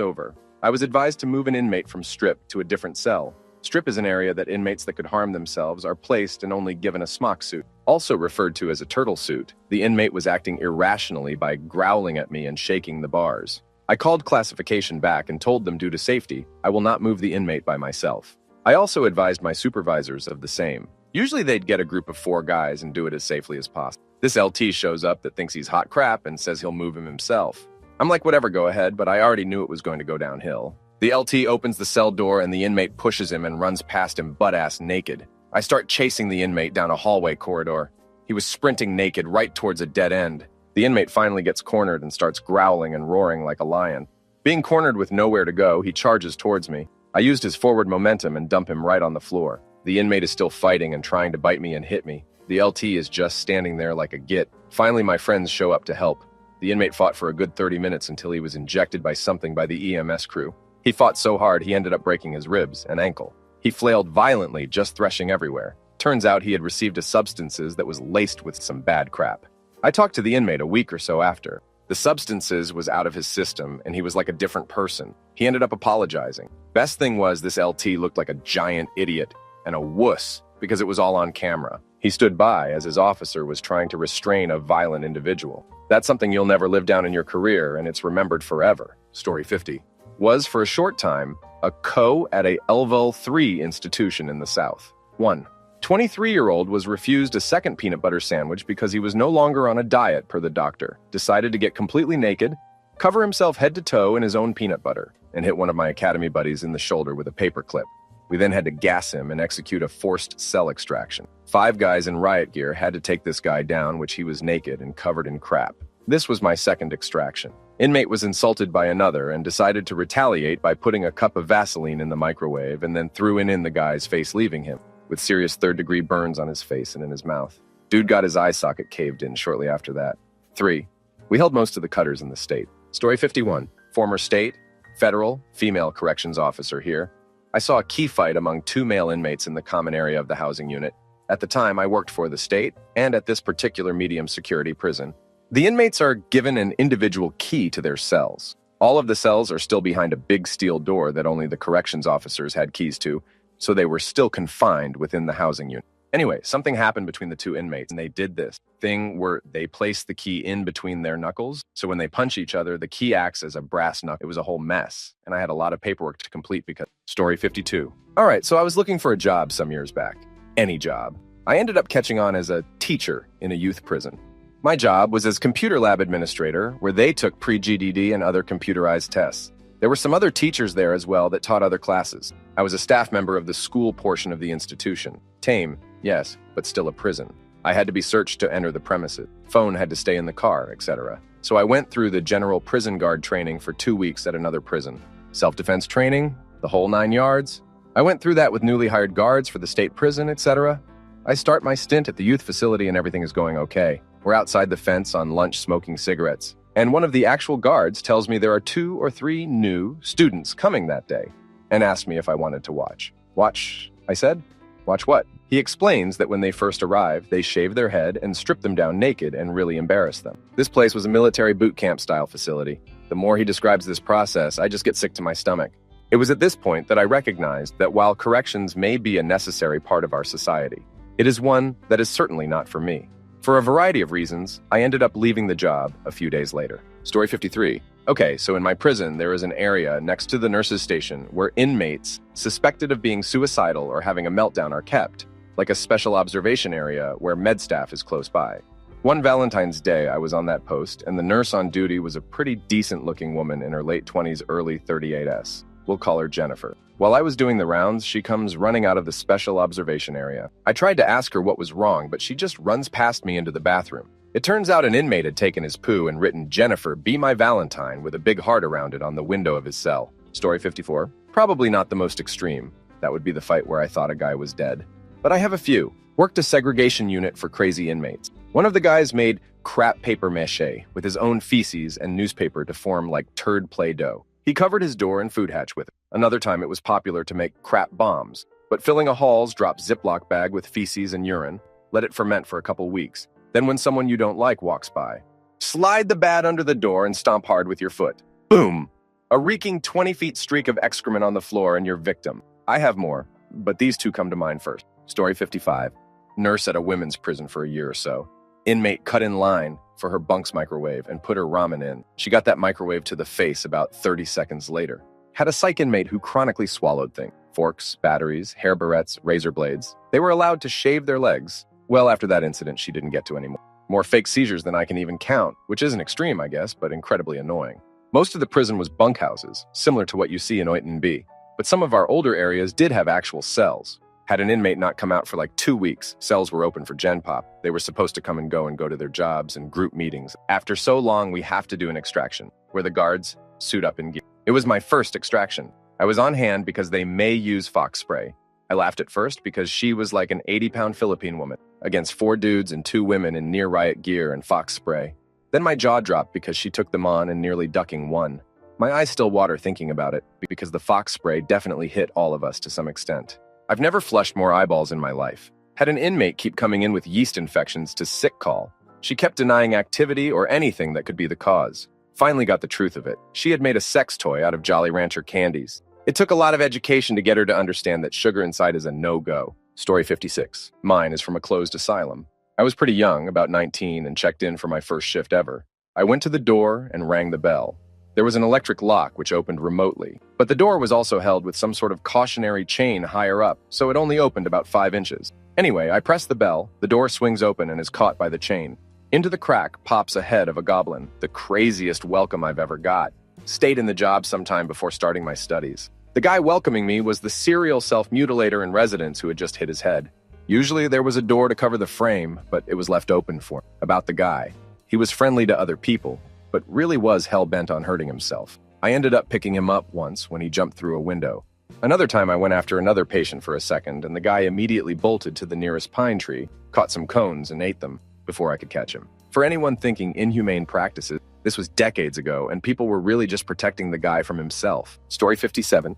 over. I was advised to move an inmate from strip to a different cell. Strip is an area that inmates that could harm themselves are placed and only given a smock suit. Also referred to as a turtle suit, the inmate was acting irrationally by growling at me and shaking the bars. I called classification back and told them due to safety, I will not move the inmate by myself. I also advised my supervisors of the same. Usually they'd get a group of 4 guys and do it as safely as possible. This LT shows up that thinks he's hot crap and says he'll move him himself. I'm like, whatever, go ahead, but I already knew it was going to go downhill. The LT opens the cell door and the inmate pushes him and runs past him butt-ass naked. I start chasing the inmate down a hallway corridor. He was sprinting naked right towards a dead end. The inmate finally gets cornered and starts growling and roaring like a lion. Being cornered with nowhere to go, he charges towards me. I used his forward momentum and dump him right on the floor. The inmate is still fighting and trying to bite me and hit me. The LT is just standing there like a git. Finally, my friends show up to help. The inmate fought for a good 30 minutes until he was injected by something by the EMS crew. He fought so hard he ended up breaking his ribs and ankle. He flailed violently, just threshing everywhere. Turns out he had received a substances that was laced with some bad crap. I talked to the inmate a week or so after. The substances was out of his system and he was like a different person. He ended up apologizing. Best thing was this LT looked like a giant idiot and a wuss because it was all on camera. He stood by as his officer was trying to restrain a violent individual. That's something you'll never live down in your career, and it's remembered forever. Story 50. Was, for a short time, a co at a Level 3 institution in the South. 1. 23-year-old was refused a second peanut butter sandwich because he was no longer on a diet per the doctor, decided to get completely naked, cover himself head to toe in his own peanut butter, and hit one of my academy buddies in the shoulder with a paper clip. We then had to gas him and execute a forced cell extraction. 5 guys in riot gear had to take this guy down, which he was naked and covered in crap. This was my second extraction. Inmate was insulted by another and decided to retaliate by putting a cup of Vaseline in the microwave and then threw in the guy's face, leaving him with serious third-degree burns on his face and in his mouth. Dude got his eye socket caved in shortly after that. 3. We held most of the cutters in the state. Story 51. Former state, federal, female corrections officer here. I saw a key fight among 2 male inmates in the common area of the housing unit. At the time, I worked for the state and at this particular medium security prison. The inmates are given an individual key to their cells. All of the cells are still behind a big steel door that only the corrections officers had keys to, so they were still confined within the housing unit. Anyway, something happened between the 2 inmates, and they did this thing where they placed the key in between their knuckles, so when they punch each other, the key acts as a brass knuckle. It was a whole mess, and I had a lot of paperwork to complete because... Story 52. Alright, so I was looking for a job some years back. Any job. I ended up catching on as a teacher in a youth prison. My job was as computer lab administrator, where they took pre-GDD and other computerized tests. There were some other teachers there as well that taught other classes. I was a staff member of the school portion of the institution. Tame, yes, but still a prison. I had to be searched to enter the premises. Phone had to stay in the car, etc. So I went through the general prison guard training for 2 weeks at another prison. Self-defense training, the whole 9 yards. I went through that with newly hired guards for the state prison, etc. I start my stint at the youth facility and everything is going okay. We're outside the fence on lunch smoking cigarettes. And one of the actual guards tells me there are 2 or 3 new students coming that day and asked me if I wanted to watch. Watch, I said. Watch what? He explains that when they first arrived, they shaved their head and stripped them down naked and really embarrassed them. This place was a military boot camp style facility. The more he describes this process, I just get sick to my stomach. It was at this point that I recognized that while corrections may be a necessary part of our society, it is one that is certainly not for me. For a variety of reasons, I ended up leaving the job a few days later. Story 53. Okay, so in my prison, there is an area next to the nurses' station where inmates suspected of being suicidal or having a meltdown are kept, like a special observation area where med staff is close by. One Valentine's Day, I was on that post, and the nurse on duty was a pretty decent-looking woman in her late 20s, early 38s. We'll call her Jennifer. While I was doing the rounds, she comes running out of the special observation area. I tried to ask her what was wrong, but she just runs past me into the bathroom. It turns out an inmate had taken his poo and written "Jennifer, be my Valentine" with a big heart around it on the window of his cell. Story 54. Probably not the most extreme. That would be the fight where I thought a guy was dead. But I have a few. Worked a segregation unit for crazy inmates. One of the guys made crap paper mache with his own feces and newspaper to form like turd Play-Doh. He covered his door and food hatch with it. Another time it was popular to make crap bombs, but filling a Halls drop Ziploc bag with feces and urine, let it ferment for a couple weeks. Then when someone you don't like walks by, slide the bat under the door and stomp hard with your foot. Boom! A reeking 20-feet streak of excrement on the floor and your victim. I have more, but these 2 come to mind first. Story 55. Nurse at a women's prison for a year or so. Inmate cut in line, for her bunk's microwave and put her ramen in. She got that microwave to the face about 30 seconds later. Had a psych inmate who chronically swallowed things. Forks, batteries, hair barrettes, razor blades. They were allowed to shave their legs. Well, after that incident, she didn't get to anymore. More fake seizures than I can even count, which isn't extreme, I guess, but incredibly annoying. Most of the prison was bunkhouses, similar to what you see in Oyton B. But some of our older areas did have actual cells. Had an inmate not come out for like 2 weeks, cells were open for Gen Pop. They were supposed to come and go to their jobs and group meetings. After so long, we have to do an extraction, where the guards suit up in gear. It was my first extraction. I was on hand because they may use fox spray. I laughed at first because she was like an 80-pound Philippine woman against 4 dudes and 2 women in near riot gear and fox spray. Then my jaw dropped because she took them on and nearly ducking one. My eyes still water thinking about it because the fox spray definitely hit all of us to some extent. I've never flushed more eyeballs in my life. Had an inmate keep coming in with yeast infections to sick call. She kept denying activity or anything that could be the cause. Finally got the truth of it. She had made a sex toy out of Jolly Rancher candies. It took a lot of education to get her to understand that sugar inside is a no-go. Story 56. Mine is from a closed asylum. I was pretty young, about 19, and checked in for my first shift ever. I went to the door and rang the bell. There was an electric lock which opened remotely, but the door was also held with some sort of cautionary chain higher up, so it only opened about 5 inches. Anyway, I press the bell, the door swings open and is caught by the chain. Into the crack pops a head of a goblin, the craziest welcome I've ever got. Stayed in the job sometime before starting my studies. The guy welcoming me was the serial self-mutilator in residence who had just hit his head. Usually there was a door to cover the frame, but it was left open for him. About the guy. He was friendly to other people, but really was hell-bent on hurting himself. I ended up picking him up once when he jumped through a window. Another time I went after another patient for a second, and the guy immediately bolted to the nearest pine tree, caught some cones, and ate them before I could catch him. For anyone thinking inhumane practices, this was decades ago, and people were really just protecting the guy from himself. Story 57.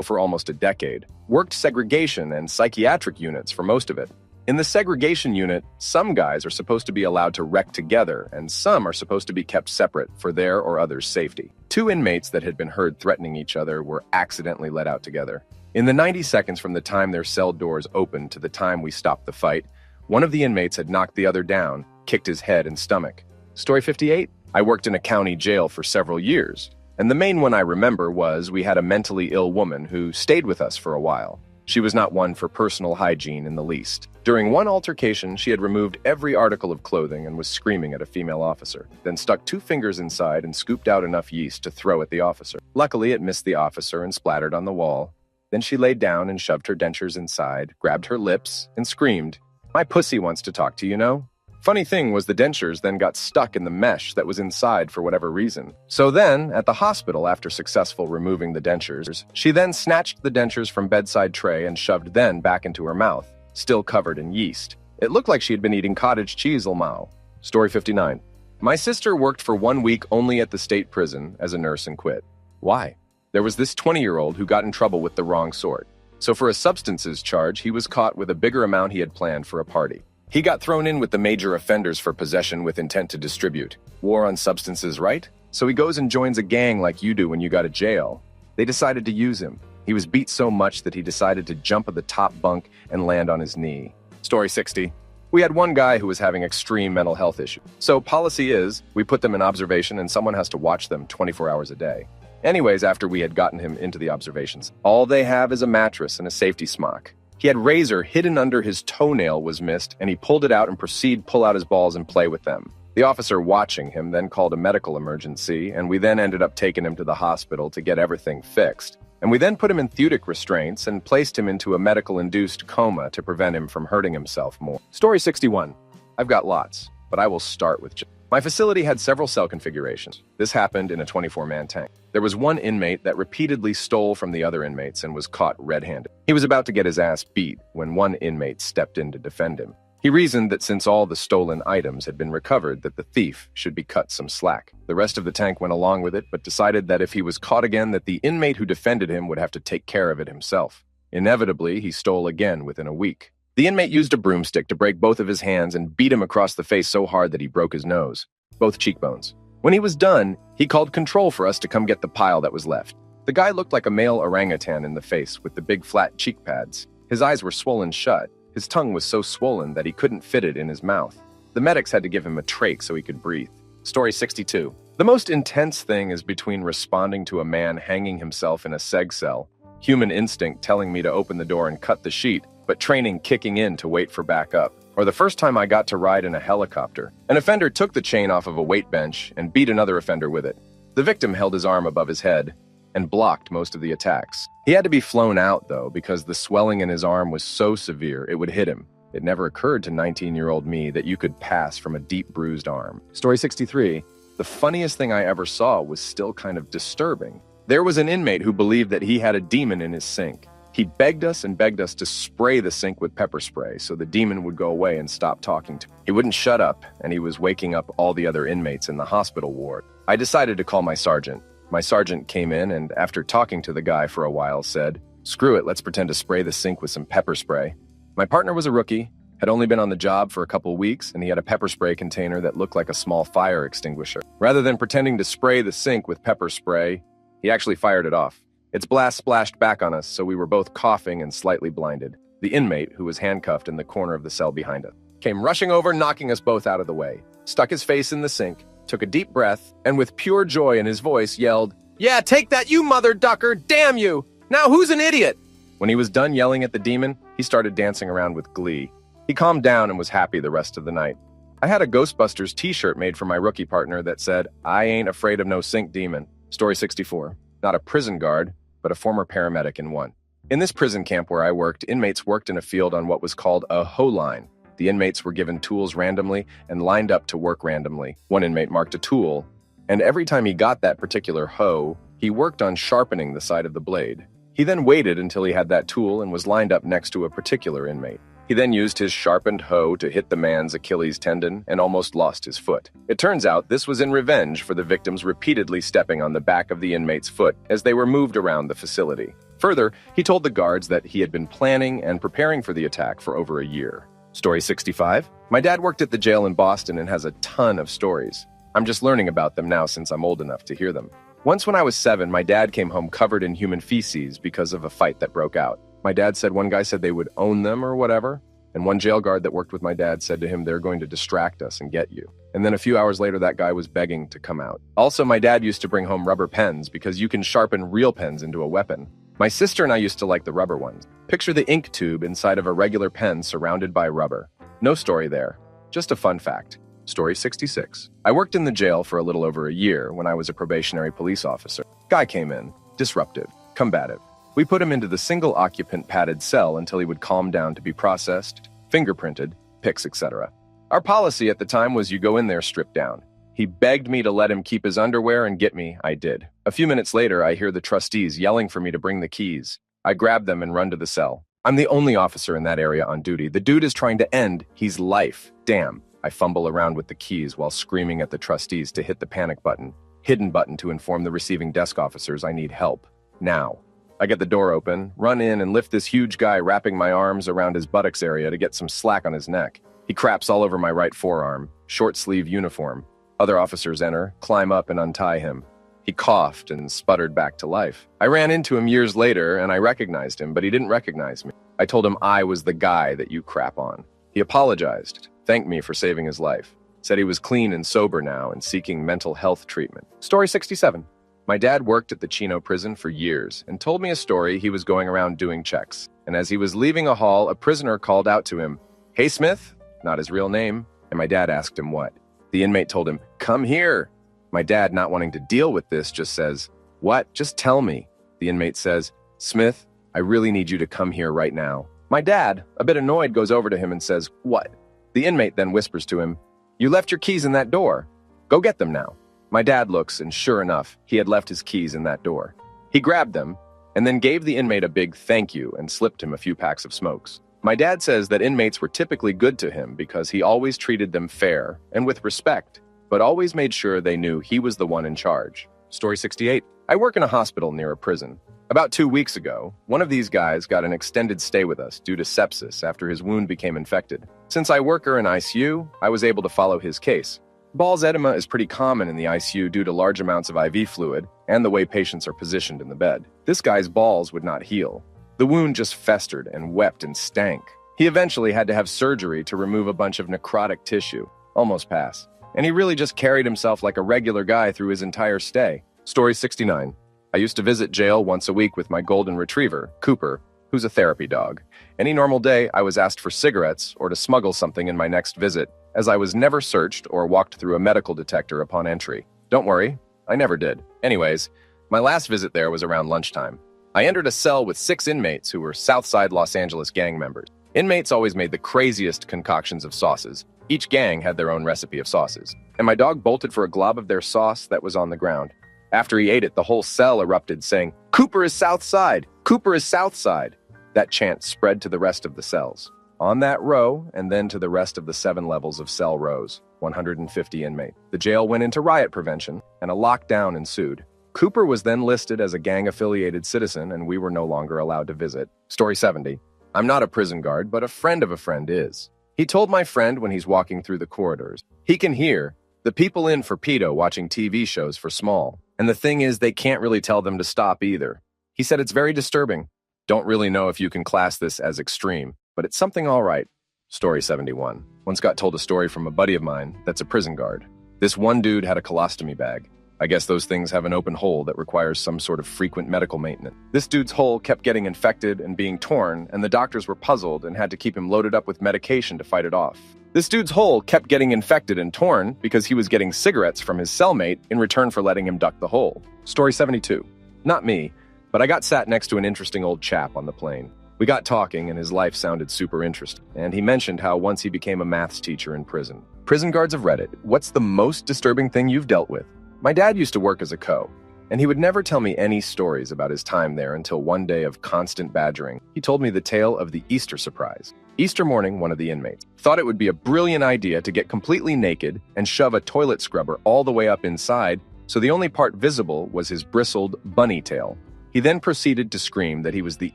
For almost a decade. Worked segregation and psychiatric units for most of it. In the segregation unit, some guys are supposed to be allowed to rec together, and some are supposed to be kept separate for their or others' safety. 2 inmates that had been heard threatening each other were accidentally let out together. In the 90 seconds from the time their cell doors opened to the time we stopped the fight, one of the inmates had knocked the other down, kicked his head and stomach. Story 58. I worked in a county jail for several years. And the main one I remember was we had a mentally ill woman who stayed with us for a while. She was not one for personal hygiene in the least. During one altercation, she had removed every article of clothing and was screaming at a female officer, then stuck 2 fingers inside and scooped out enough yeast to throw at the officer. Luckily, it missed the officer and splattered on the wall. Then she laid down and shoved her dentures inside, grabbed her lips, and screamed, "My pussy wants to talk to you, know?" Funny thing was the dentures then got stuck in the mesh that was inside for whatever reason. So then, at the hospital after successful removing the dentures, she then snatched the dentures from bedside tray and shoved them back into her mouth, still covered in yeast. It looked like she had been eating cottage cheese lmao. Story 59. My sister worked for 1 week only at the state prison as a nurse and quit. Why? There was this 20-year-old who got in trouble with the wrong sort. So for a substances charge, he was caught with a bigger amount he had planned for a party. He got thrown in with the major offenders for possession with intent to distribute. War on substances, right? So he goes and joins a gang like you do when you go to jail. They decided to use him. He was beat so much that he decided to jump at the top bunk and land on his knee. Story 60. We had one guy who was having extreme mental health issues. So policy is, we put them in observation and someone has to watch them 24 hours a day. Anyways, after we had gotten him into the observations, all they have is a mattress and a safety smock. He had razor hidden under his toenail was missed, and he pulled it out and proceeded to pull out his balls and play with them. The officer watching him then called a medical emergency, and we then ended up taking him to the hospital to get everything fixed. And we then put him in thetic restraints and placed him into a medical-induced coma to prevent him from hurting himself more. Story 61. I've got lots, but I will start with my facility had several cell configurations. This happened in a 24-man tank. There was one inmate that repeatedly stole from the other inmates and was caught red-handed. He was about to get his ass beat when one inmate stepped in to defend him. He reasoned that since all the stolen items had been recovered, that the thief should be cut some slack. The rest of the tank went along with it, but decided that if he was caught again, that the inmate who defended him would have to take care of it himself. Inevitably, he stole again within a week. The inmate used a broomstick to break both of his hands and beat him across the face so hard that he broke his nose, both cheekbones. When he was done, he called control for us to come get the pile that was left. The guy looked like a male orangutan in the face with the big flat cheek pads. His eyes were swollen shut. His tongue was so swollen that he couldn't fit it in his mouth. The medics had to give him a trach so he could breathe. Story 62. The most intense thing is between responding to a man hanging himself in a seg cell, human instinct telling me to open the door and cut the sheet, but training kicking in to wait for backup, or the first time I got to ride in a helicopter. An offender took the chain off of a weight bench and beat another offender with it. The victim held his arm above his head and blocked most of the attacks. He had to be flown out, though, because the swelling in his arm was so severe it would hit him. It never occurred to 19-year-old me that you could pass from a deep bruised arm. Story 63. The funniest thing I ever saw was still kind of disturbing. There was an inmate who believed that he had a demon in his sink. He begged us to spray the sink with pepper spray so the demon would go away and stop talking to him. He wouldn't shut up, and he was waking up all the other inmates in the hospital ward. I decided to call my sergeant. My sergeant came in and, after talking to the guy for a while, said, "Screw it, let's pretend to spray the sink with some pepper spray." My partner was a rookie, had only been on the job for a couple weeks, and he had a pepper spray container that looked like a small fire extinguisher. Rather than pretending to spray the sink with pepper spray, he actually fired it off. Its blast splashed back on us, so we were both coughing and slightly blinded. The inmate, who was handcuffed in the corner of the cell behind us, came rushing over, knocking us both out of the way, stuck his face in the sink, took a deep breath, and with pure joy in his voice yelled, "Yeah, take that, you mother ducker! Damn you! Now who's an idiot?" When he was done yelling at the demon, he started dancing around with glee. He calmed down and was happy the rest of the night. I had a Ghostbusters t-shirt made for my rookie partner that said, "I ain't afraid of no sink demon." Story 64. Not a prison guard, but a former paramedic in one. In this prison camp where I worked, inmates worked in a field on what was called a hoe line. The inmates were given tools randomly and lined up to work randomly. One inmate marked a tool, and every time he got that particular hoe, he worked on sharpening the side of the blade. He then waited until he had that tool and was lined up next to a particular inmate. He then used his sharpened hoe to hit the man's Achilles tendon and almost lost his foot. It turns out this was in revenge for the victims repeatedly stepping on the back of the inmate's foot as they were moved around the facility. Further, he told the guards that he had been planning and preparing for the attack for over a year. Story 65. My dad worked at the jail in Boston and has a ton of stories. I'm just learning about them now since I'm old enough to hear them. Once when I was 7, my dad came home covered in human feces because of a fight that broke out. My dad said one guy said they would own them or whatever, and one jail guard that worked with my dad said to him, "They're going to distract us and get you." And then a few hours later, that guy was begging to come out. Also, my dad used to bring home rubber pens because you can sharpen real pens into a weapon. My sister and I used to like the rubber ones. Picture the ink tube inside of a regular pen surrounded by rubber. No story there, just a fun fact. Story 66. I worked in the jail for a little over a year when I was a probationary police officer. Guy came in, disruptive, combative. We put him into the single-occupant padded cell until he would calm down to be processed, fingerprinted, pics, etc. Our policy at the time was you go in there stripped down. He begged me to let him keep his underwear and get me. I did. A few minutes later, I hear the trustees yelling for me to bring the keys. I grab them and run to the cell. I'm the only officer in that area on duty. The dude is trying to end his life. Damn. I fumble around with the keys while screaming at the trustees to hit the panic button, hidden button to inform the receiving desk officers I need help. Now. I get the door open, run in, and lift this huge guy wrapping my arms around his buttocks area to get some slack on his neck. He craps all over my right forearm, short-sleeve uniform. Other officers enter, climb up, and untie him. He coughed and sputtered back to life. I ran into him years later, and I recognized him, but he didn't recognize me. I told him I was the guy that you crap on. He apologized, thanked me for saving his life, said he was clean and sober now and seeking mental health treatment. Story 67. My dad worked at the Chino prison for years and told me a story he was going around doing checks. And as he was leaving a hall, a prisoner called out to him, "Hey, Smith," not his real name, and my dad asked him what. The inmate told him, "Come here." My dad, not wanting to deal with this, just says, "What? Just tell me." The inmate says, "Smith, I really need you to come here right now." My dad, a bit annoyed, goes over to him and says, "What?" The inmate then whispers to him, "You left your keys in that door. Go get them now." My dad looks, and sure enough, he had left his keys in that door. He grabbed them, and then gave the inmate a big thank you and slipped him a few packs of smokes. My dad says that inmates were typically good to him because he always treated them fair and with respect, but always made sure they knew he was the one in charge. Story 68. I work in a hospital near a prison. About 2 weeks ago, one of these guys got an extended stay with us due to sepsis after his wound became infected. Since I work in ICU, I was able to follow his case. Balls edema is pretty common in the ICU due to large amounts of IV fluid and the way patients are positioned in the bed. This guy's balls would not heal. The wound just festered and wept and stank. He eventually had to have surgery to remove a bunch of necrotic tissue. almost pass. And he really just carried himself like a regular guy through his entire stay. Story 69. I used to visit jail once a week with my golden retriever, Cooper, who's a therapy dog. Any normal day, I was asked for cigarettes or to smuggle something in my next visit, as I was never searched or walked through a medical detector upon entry. Don't worry, I never did. Anyways, my last visit there was around lunchtime. I entered a cell with 6 inmates who were Southside Los Angeles gang members. Inmates always made the craziest concoctions of sauces. Each gang had their own recipe of sauces. And my dog bolted for a glob of their sauce that was on the ground. After he ate it, the whole cell erupted, saying, "Cooper is Southside! Cooper is Southside!" That chant spread to the rest of the cells. On that row, and then to the rest of the 7 levels of cell rows, 150 inmates. The jail went into riot prevention, and a lockdown ensued. Cooper was then listed as a gang-affiliated citizen, and we were no longer allowed to visit. Story 70. I'm not a prison guard, but a friend of a friend is. He told my friend when he's walking through the corridors, he can hear the people in for pedo watching TV shows for small. And the thing is, they can't really tell them to stop either. He said it's very disturbing. Don't really know if you can class this as extreme, but it's something all right. Story 71. Once got told a story from a buddy of mine that's a prison guard. This one dude had a colostomy bag. I guess those things have an open hole that requires some sort of frequent medical maintenance. This dude's hole kept getting infected and being torn, and the doctors were puzzled and had to keep him loaded up with medication to fight it off. This dude's hole kept getting infected and torn because he was getting cigarettes from his cellmate in return for letting him duck the hole. Story 72. Not me, but I got sat next to an interesting old chap on the plane. We got talking and his life sounded super interesting, and he mentioned how once he became a maths teacher in prison. Prison guards of Reddit, what's the most disturbing thing you've dealt with? My dad used to work as a co, and he would never tell me any stories about his time there until one day of constant badgering. He told me the tale of the Easter surprise. Easter morning, one of the inmates thought it would be a brilliant idea to get completely naked and shove a toilet scrubber all the way up inside, so the only part visible was his bristled bunny tail. He then proceeded to scream that he was the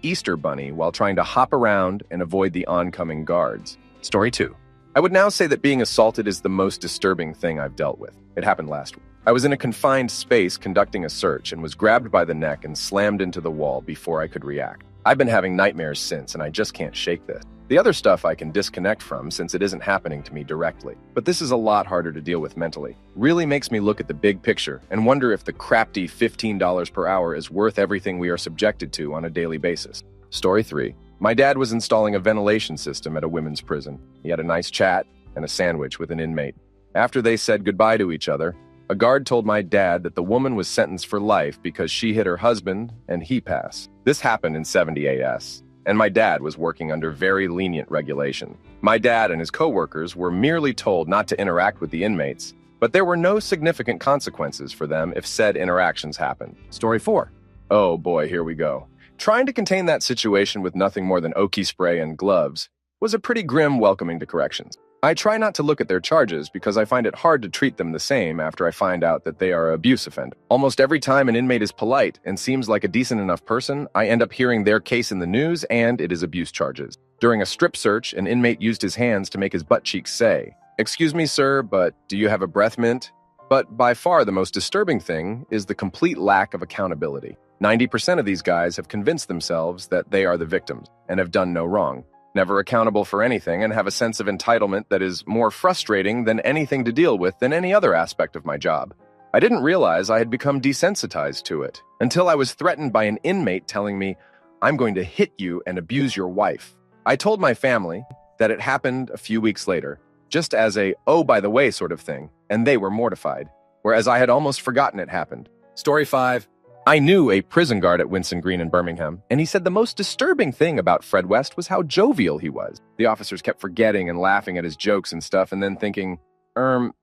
Easter bunny while trying to hop around and avoid the oncoming guards. Story 2. I would now say that being assaulted is the most disturbing thing I've dealt with. It happened last week. I was in a confined space conducting a search and was grabbed by the neck and slammed into the wall before I could react. I've been having nightmares since, and I just can't shake this. The other stuff I can disconnect from since it isn't happening to me directly. But this is a lot harder to deal with mentally. Really makes me look at the big picture and wonder if the crafty $15 per hour is worth everything we are subjected to on a daily basis. Story 3. My dad was installing a ventilation system at a women's prison. He had a nice chat and a sandwich with an inmate. After they said goodbye to each other, a guard told my dad that the woman was sentenced for life because she hit her husband and he passed. This happened in 78S, and my dad was working under very lenient regulation. My dad and his co-workers were merely told not to interact with the inmates, but there were no significant consequences for them if said interactions happened. Story 4. Oh boy, here we go. Trying to contain that situation with nothing more than Oki spray and gloves was a pretty grim welcoming to corrections. I try not to look at their charges because I find it hard to treat them the same after I find out that they are abuse offenders. Almost every time an inmate is polite and seems like a decent enough person, I end up hearing their case in the news and it is abuse charges. During a strip search, an inmate used his hands to make his butt cheeks say, "Excuse me, sir, but do you have a breath mint?" But by far the most disturbing thing is the complete lack of accountability. 90% of these guys have convinced themselves that they are the victims and have done no wrong. Never accountable for anything, and have a sense of entitlement that is more frustrating than anything to deal with than any other aspect of my job. I didn't realize I had become desensitized to it until I was threatened by an inmate telling me, "I'm going to hit you and abuse your wife." I told my family that it happened a few weeks later, just as a "oh, by the way" sort of thing, and they were mortified, whereas I had almost forgotten it happened. Story 5. I knew a prison guard at Winson Green in Birmingham, and he said the most disturbing thing about Fred West was how jovial he was. The officers kept forgetting and laughing at his jokes and stuff, and then thinking,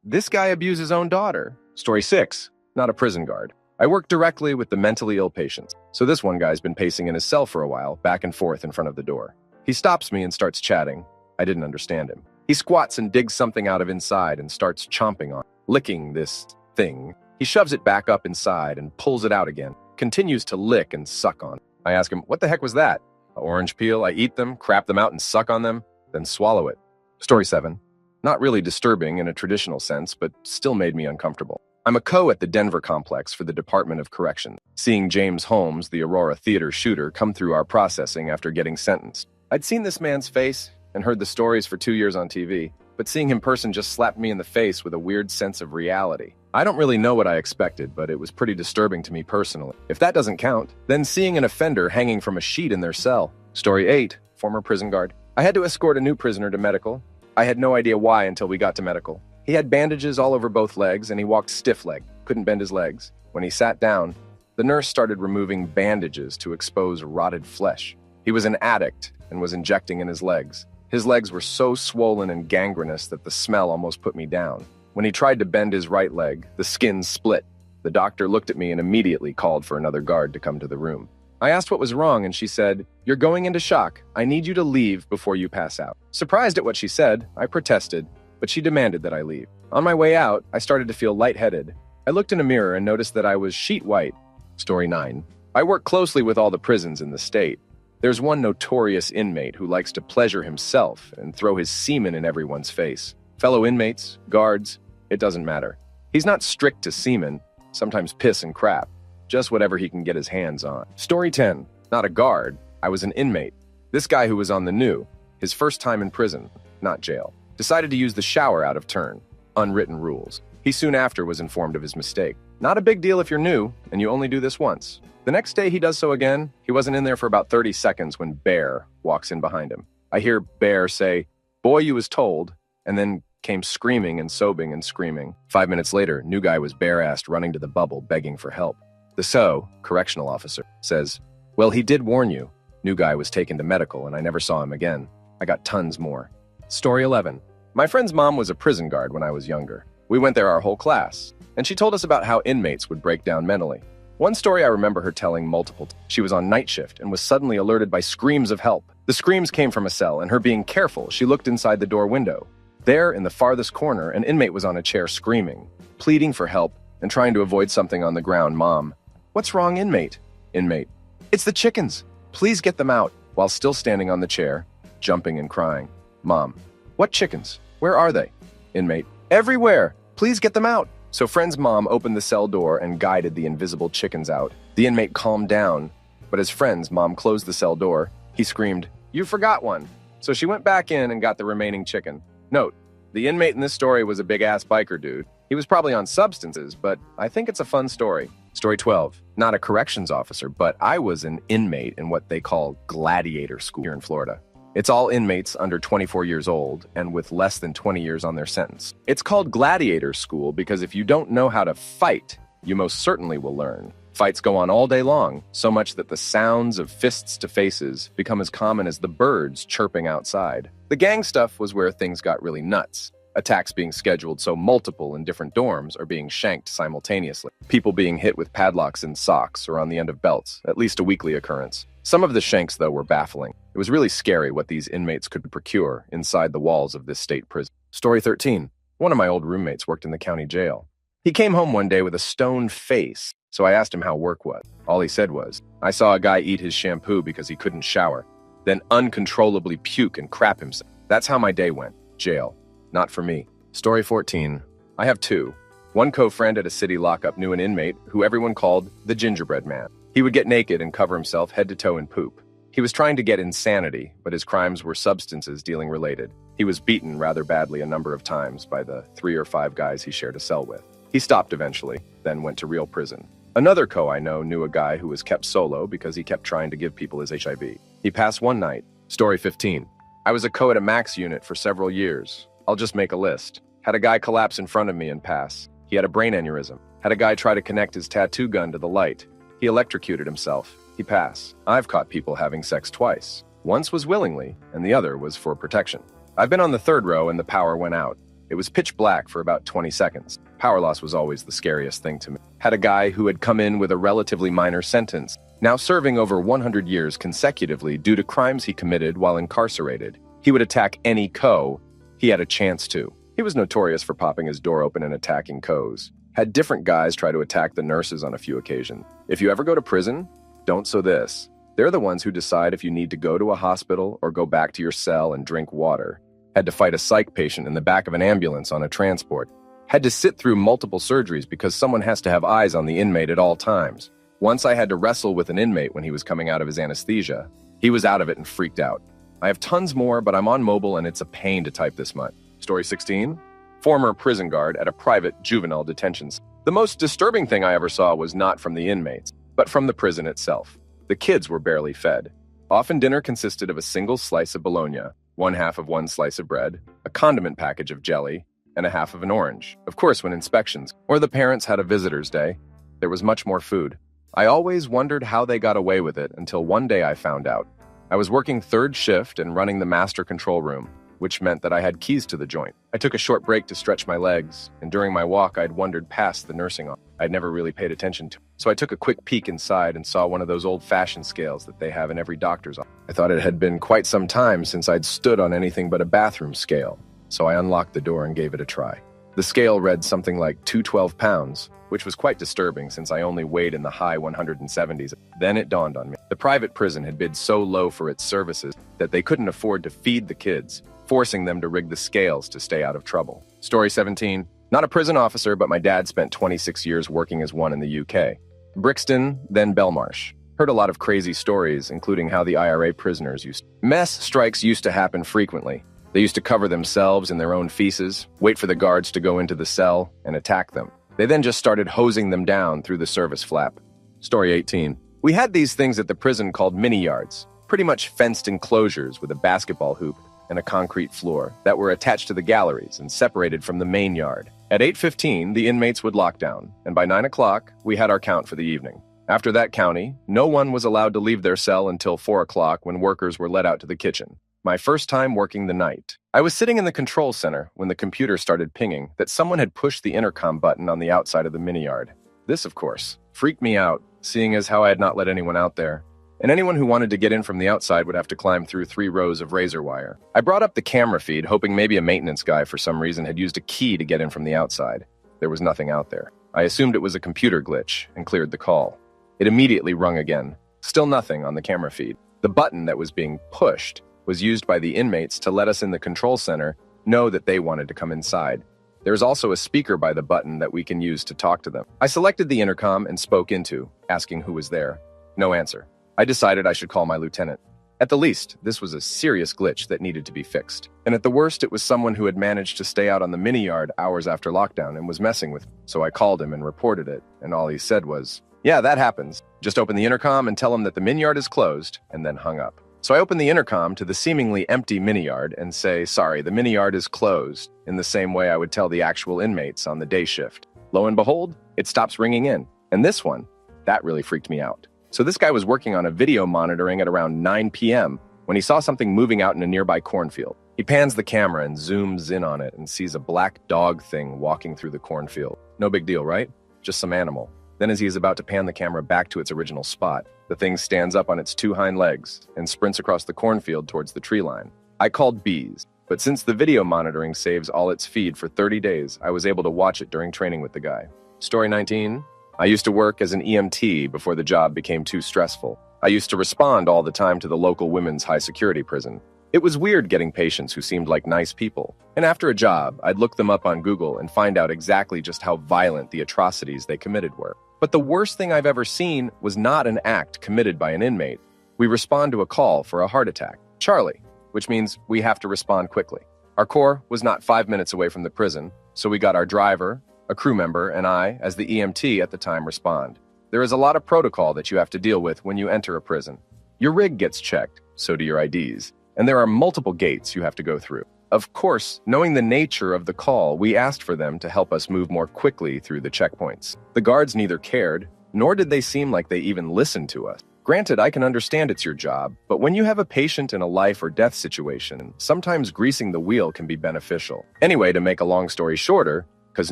this guy abused his own daughter. Story 6. Not a prison guard. I work directly with the mentally ill patients, so this one guy's been pacing in his cell for a while, back and forth in front of the door. He stops me and starts chatting. I didn't understand him. He squats and digs something out of inside and starts chomping on, licking this thing. He shoves it back up inside and pulls it out again, continues to lick and suck on. I ask him, "What the heck was that?" "A orange peel. I eat them, crap them out and suck on them, then swallow it." Story 7. Not really disturbing in a traditional sense, but still made me uncomfortable. I'm a co at the Denver complex for the Department of Correction, seeing James Holmes, the Aurora Theater shooter, come through our processing after getting sentenced. I'd seen this man's face and heard the stories for 2 years on TV, but seeing him in person just slapped me in the face with a weird sense of reality. I don't really know what I expected, but it was pretty disturbing to me personally. If that doesn't count, then seeing an offender hanging from a sheet in their cell. Story 8, former prison guard. I had to escort a new prisoner to medical. I had no idea why until we got to medical. He had bandages all over both legs, and he walked stiff-legged, couldn't bend his legs. When he sat down, the nurse started removing bandages to expose rotted flesh. He was an addict and was injecting in his legs. His legs were so swollen and gangrenous that the smell almost put me down. When he tried to bend his right leg, the skin split. The doctor looked at me and immediately called for another guard to come to the room. I asked what was wrong, and she said, "You're going into shock. I need you to leave before you pass out." Surprised at what she said, I protested, but she demanded that I leave. On my way out, I started to feel lightheaded. I looked in a mirror and noticed that I was sheet white. Story 9. I work closely with all the prisons in the state. There's one notorious inmate who likes to pleasure himself and throw his semen in everyone's face. Fellow inmates, guards, it doesn't matter. He's not strict to semen, sometimes piss and crap, just whatever he can get his hands on. Story 10. Not a guard, I was an inmate. This guy who was on the new, his first time in prison, not jail, decided to use the shower out of turn. Unwritten rules. He soon after was informed of his mistake. Not a big deal if you're new, and you only do this once. The next day he does so again. He wasn't in there for about 30 seconds when Bear walks in behind him. I hear Bear say, "Boy, you was told," and then came screaming and sobbing and screaming. 5 minutes later, new guy was bare-assed running to the bubble begging for help. The correctional officer, says, "Well, he did warn you." New guy was taken to medical and I never saw him again. I got tons more. Story 11. My friend's mom was a prison guard when I was younger. We went there our whole class, and she told us about how inmates would break down mentally. One story I remember her telling multiple times. She was on night shift and was suddenly alerted by screams of help. The screams came from a cell, and her being careful, she looked inside the door window. There, in the farthest corner, an inmate was on a chair screaming, pleading for help, and trying to avoid something on the ground. Mom, "What's wrong, inmate?" Inmate, "It's the chickens. Please get them out," while still standing on the chair, jumping and crying. Mom, "What chickens? Where are they?" Inmate, "Everywhere. Please get them out." So friend's mom opened the cell door and guided the invisible chickens out. The inmate calmed down, but as friend's mom closed the cell door, he screamed, "You forgot one." So she went back in and got the remaining chicken. Note, the inmate in this story was a big-ass biker dude. He was probably on substances, but I think it's a fun story. Story 12. Not a corrections officer, but I was an inmate in what they call gladiator school here in Florida. It's all inmates under 24 years old and with less than 20 years on their sentence. It's called gladiator school because if you don't know how to fight, you most certainly will learn. Fights go on all day long, so much that the sounds of fists to faces become as common as the birds chirping outside. The gang stuff was where things got really nuts. Attacks being scheduled so multiple in different dorms are being shanked simultaneously. People being hit with padlocks in socks or on the end of belts, at least a weekly occurrence. Some of the shanks, though, were baffling. It was really scary what these inmates could procure inside the walls of this state prison. Story 13. One of my old roommates worked in the county jail. He came home one day with a stone face, so I asked him how work was. All he said was, "I saw a guy eat his shampoo because he couldn't shower, then uncontrollably puke and crap himself. That's how my day went. Jail. Not for me." Story 14. I have two. One co-friend at a city lockup knew an inmate who everyone called the gingerbread man. He would get naked and cover himself head to toe in poop. He was trying to get insanity, but his crimes were substances dealing related. He was beaten rather badly a number of times by the 3 or 5 guys he shared a cell with. He stopped eventually, then went to real prison. Another co I know knew a guy who was kept solo because he kept trying to give people his HIV. He passed one night. Story 15. I was a co at a max unit for several years. I'll just make a list. Had a guy collapse in front of me and pass. He had a brain aneurysm. Had a guy try to connect his tattoo gun to the light. He electrocuted himself. He passed. I've caught people having sex twice. Once was willingly, and the other was for protection. I've been on the third row and the power went out. It was pitch black for about 20 seconds. Power loss was always the scariest thing to me. Had a guy who had come in with a relatively minor sentence, now serving over 100 years consecutively due to crimes he committed while incarcerated. He would attack any co he had a chance to. He was notorious for popping his door open and attacking co's. Had different guys try to attack the nurses on a few occasions. If you ever go to prison, don't so this. They're the ones who decide if you need to go to a hospital or go back to your cell and drink water. Had to fight a psych patient in the back of an ambulance on a transport. Had to sit through multiple surgeries because someone has to have eyes on the inmate at all times. Once I had to wrestle with an inmate when he was coming out of his anesthesia. He was out of it and freaked out. I have tons more, but I'm on mobile and it's a pain to type this much. Story 16. Former prison guard at a private juvenile detention center. The most disturbing thing I ever saw was not from the inmates, but from the prison itself. The kids were barely fed. Often dinner consisted of a single slice of bologna, one half of one slice of bread, a condiment package of jelly, and a half of an orange. Of course, when inspections or the parents had a visitor's day, there was much more food. I always wondered how they got away with it until one day I found out. I was working third shift and running the master control room, which meant that I had keys to the joint. I took a short break to stretch my legs, and during my walk, I'd wandered past the nursing office. I'd never really paid attention to. So I took a quick peek inside and saw one of those old-fashioned scales that they have in every doctor's office. I thought it had been quite some time since I'd stood on anything but a bathroom scale, so I unlocked the door and gave it a try. The scale read something like 212 pounds, which was quite disturbing since I only weighed in the high 170s. Then it dawned on me. The private prison had bid so low for its services that they couldn't afford to feed the kids, forcing them to rig the scales to stay out of trouble. Story 17. Not a prison officer, but my dad spent 26 years working as one in the UK. Brixton, then Belmarsh. Heard a lot of crazy stories, including how the IRA prisoners Mess strikes used to happen frequently. They used to cover themselves in their own feces, wait for the guards to go into the cell, and attack them. They then just started hosing them down through the service flap. Story 18. We had these things at the prison called mini-yards, pretty much fenced enclosures with a basketball hoop and a concrete floor that were attached to the galleries and separated from the main yard. At 8:15, the inmates would lock down, and by 9 o'clock, we had our count for the evening. After that county, no one was allowed to leave their cell until 4 o'clock when workers were let out to the kitchen. My first time working the night. I was sitting in the control center when the computer started pinging that someone had pushed the intercom button on the outside of the mini-yard. This, of course, freaked me out, seeing as how I had not let anyone out there. And anyone who wanted to get in from the outside would have to climb through 3 rows of razor wire. I brought up the camera feed, hoping maybe a maintenance guy for some reason had used a key to get in from the outside. There was nothing out there. I assumed it was a computer glitch and cleared the call. It immediately rung again. Still nothing on the camera feed. The button that was being pushed was used by the inmates to let us in the control center know that they wanted to come inside. There's also a speaker by the button that we can use to talk to them. I selected the intercom and spoke into, asking who was there. No answer. I decided I should call my lieutenant. At the least, this was a serious glitch that needed to be fixed. And at the worst, it was someone who had managed to stay out on the mini-yard hours after lockdown and was messing with me. So I called him and reported it, and all he said was, "Yeah, that happens. Just open the intercom and tell him that the mini-yard is closed," and then hung up. So I opened the intercom to the seemingly empty mini-yard and say, "Sorry, the mini-yard is closed," in the same way I would tell the actual inmates on the day shift. Lo and behold, it stops ringing in. And this one, that really freaked me out. So this guy was working on a video monitoring at around 9 p.m. when he saw something moving out in a nearby cornfield. He pans the camera and zooms in on it and sees a black dog thing walking through the cornfield. No big deal, right? Just some animal. Then as he is about to pan the camera back to its original spot, the thing stands up on its 2 hind legs and sprints across the cornfield towards the tree line. I called bees, but since the video monitoring saves all its feed for 30 days, I was able to watch it during training with the guy. Story 19. I used to work as an EMT before the job became too stressful. I used to respond all the time to the local women's high-security prison. It was weird getting patients who seemed like nice people. And after a job, I'd look them up on Google and find out exactly just how violent the atrocities they committed were. But the worst thing I've ever seen was not an act committed by an inmate. We respond to a call for a heart attack. Charlie, which means we have to respond quickly. Our corps was not 5 minutes away from the prison, so we got our driver, a crew member, and I, as the EMT at the time, respond. There is a lot of protocol that you have to deal with when you enter a prison. Your rig gets checked, so do your IDs, and there are multiple gates you have to go through. Of course, knowing the nature of the call, we asked for them to help us move more quickly through the checkpoints. The guards neither cared, nor did they seem like they even listened to us. Granted, I can understand it's your job, but when you have a patient in a life or death situation, sometimes greasing the wheel can be beneficial. Anyway, to make a long story shorter, because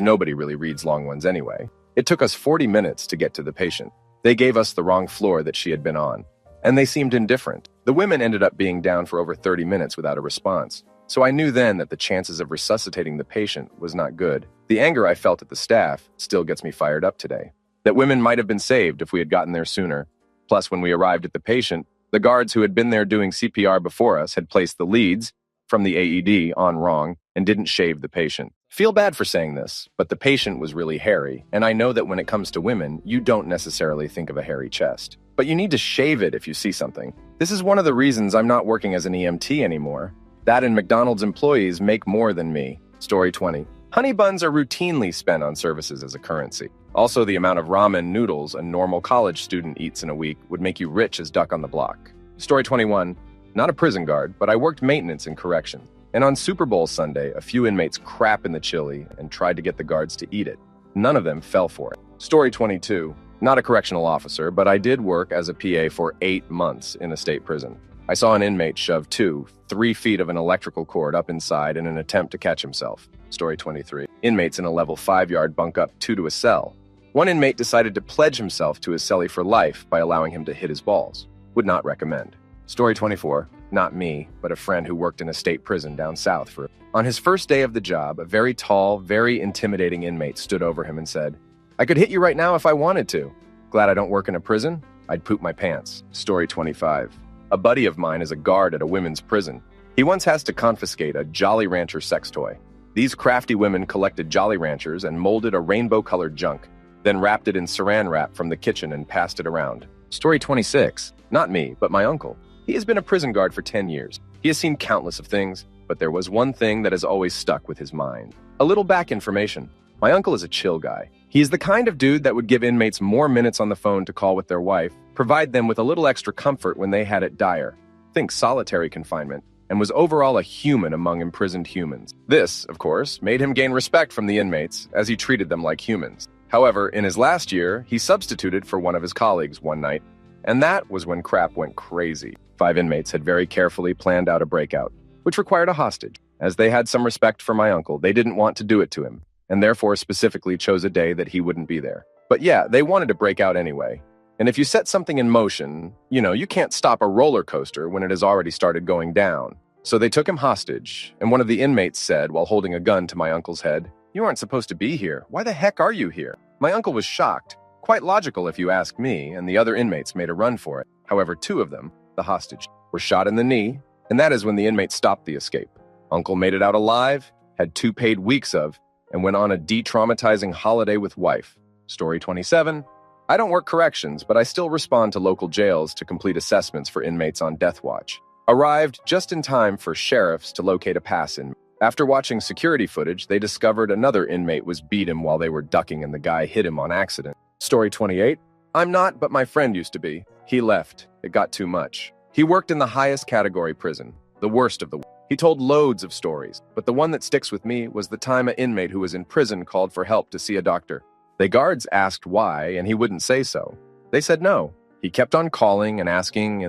nobody really reads long ones anyway, it took us 40 minutes to get to the patient. They gave us the wrong floor that she had been on, and they seemed indifferent. The women ended up being down for over 30 minutes without a response. So I knew then that the chances of resuscitating the patient was not good. The anger I felt at the staff still gets me fired up today. That women might have been saved if we had gotten there sooner. Plus, when we arrived at the patient, the guards who had been there doing CPR before us had placed the leads from the AED on wrong and didn't shave the patient. Feel bad for saying this, but the patient was really hairy, and I know that when it comes to women, you don't necessarily think of a hairy chest. But you need to shave it if you see something. This is one of the reasons I'm not working as an EMT anymore. That and McDonald's employees make more than me. Story 20. Honey buns are routinely spent on services as a currency. Also, the amount of ramen noodles a normal college student eats in a week would make you rich as Duck on the Block. Story 21. Not a prison guard, but I worked maintenance in corrections. And on Super Bowl Sunday, a few inmates crap in the chili and tried to get the guards to eat it. None of them fell for it. Story 22. Not a correctional officer, but I did work as a PA for 8 months in a state prison. I saw an inmate shove 3 feet of an electrical cord up inside in an attempt to catch himself. Story 23. Inmates in a level 5-yard bunk up 2 to a cell. One inmate decided to pledge himself to his cellie for life by allowing him to hit his balls. Would not recommend. Story 24. Not me, but a friend who worked in a state prison down south. On his first day of the job, a very tall, very intimidating inmate stood over him and said, "I could hit you right now if I wanted to. Glad I don't work in a prison? I'd poop my pants." Story 25. A buddy of mine is a guard at a women's prison. He once has to confiscate a Jolly Rancher sex toy. These crafty women collected Jolly Ranchers and molded a rainbow-colored junk, then wrapped it in saran wrap from the kitchen and passed it around. Story 26. Not me, but my uncle. He has been a prison guard for 10 years. He has seen countless of things, but there was one thing that has always stuck with his mind. A little back information. My uncle is a chill guy. He is the kind of dude that would give inmates more minutes on the phone to call with their wife, provide them with a little extra comfort when they had it dire. Think solitary confinement, and was overall a human among imprisoned humans. This, of course, made him gain respect from the inmates, as he treated them like humans. However, in his last year, he substituted for one of his colleagues one night, and that was when crap went crazy. 5 inmates had very carefully planned out a breakout, which required a hostage. As they had some respect for my uncle, they didn't want to do it to him, and therefore specifically chose a day that he wouldn't be there. But yeah, they wanted to break out anyway. And if you set something in motion, you can't stop a roller coaster when it has already started going down. So they took him hostage, and one of the inmates said, while holding a gun to my uncle's head, "You aren't supposed to be here. Why the heck are you here?" My uncle was shocked. Quite logical if you ask me, and the other inmates made a run for it. However, 2 of them, the hostage, were shot in the knee, and that is when the inmate stopped the escape. Uncle made it out alive, had 2 paid weeks of, and went on a de-traumatizing holiday with wife. Story 27. I don't work corrections, but I still respond to local jails to complete assessments for inmates on death watch. Arrived just in time for sheriffs to locate a pass-in. After watching security footage, they discovered another inmate was beat him while they were ducking and the guy hit him on accident. Story 28. I'm not, but my friend used to be. He left. It got too much. He worked in the highest category prison, the worst of the worst. He told loads of stories, but the one that sticks with me was the time an inmate who was in prison called for help to see a doctor. The guards asked why, and he wouldn't say so. They said no. He kept on calling and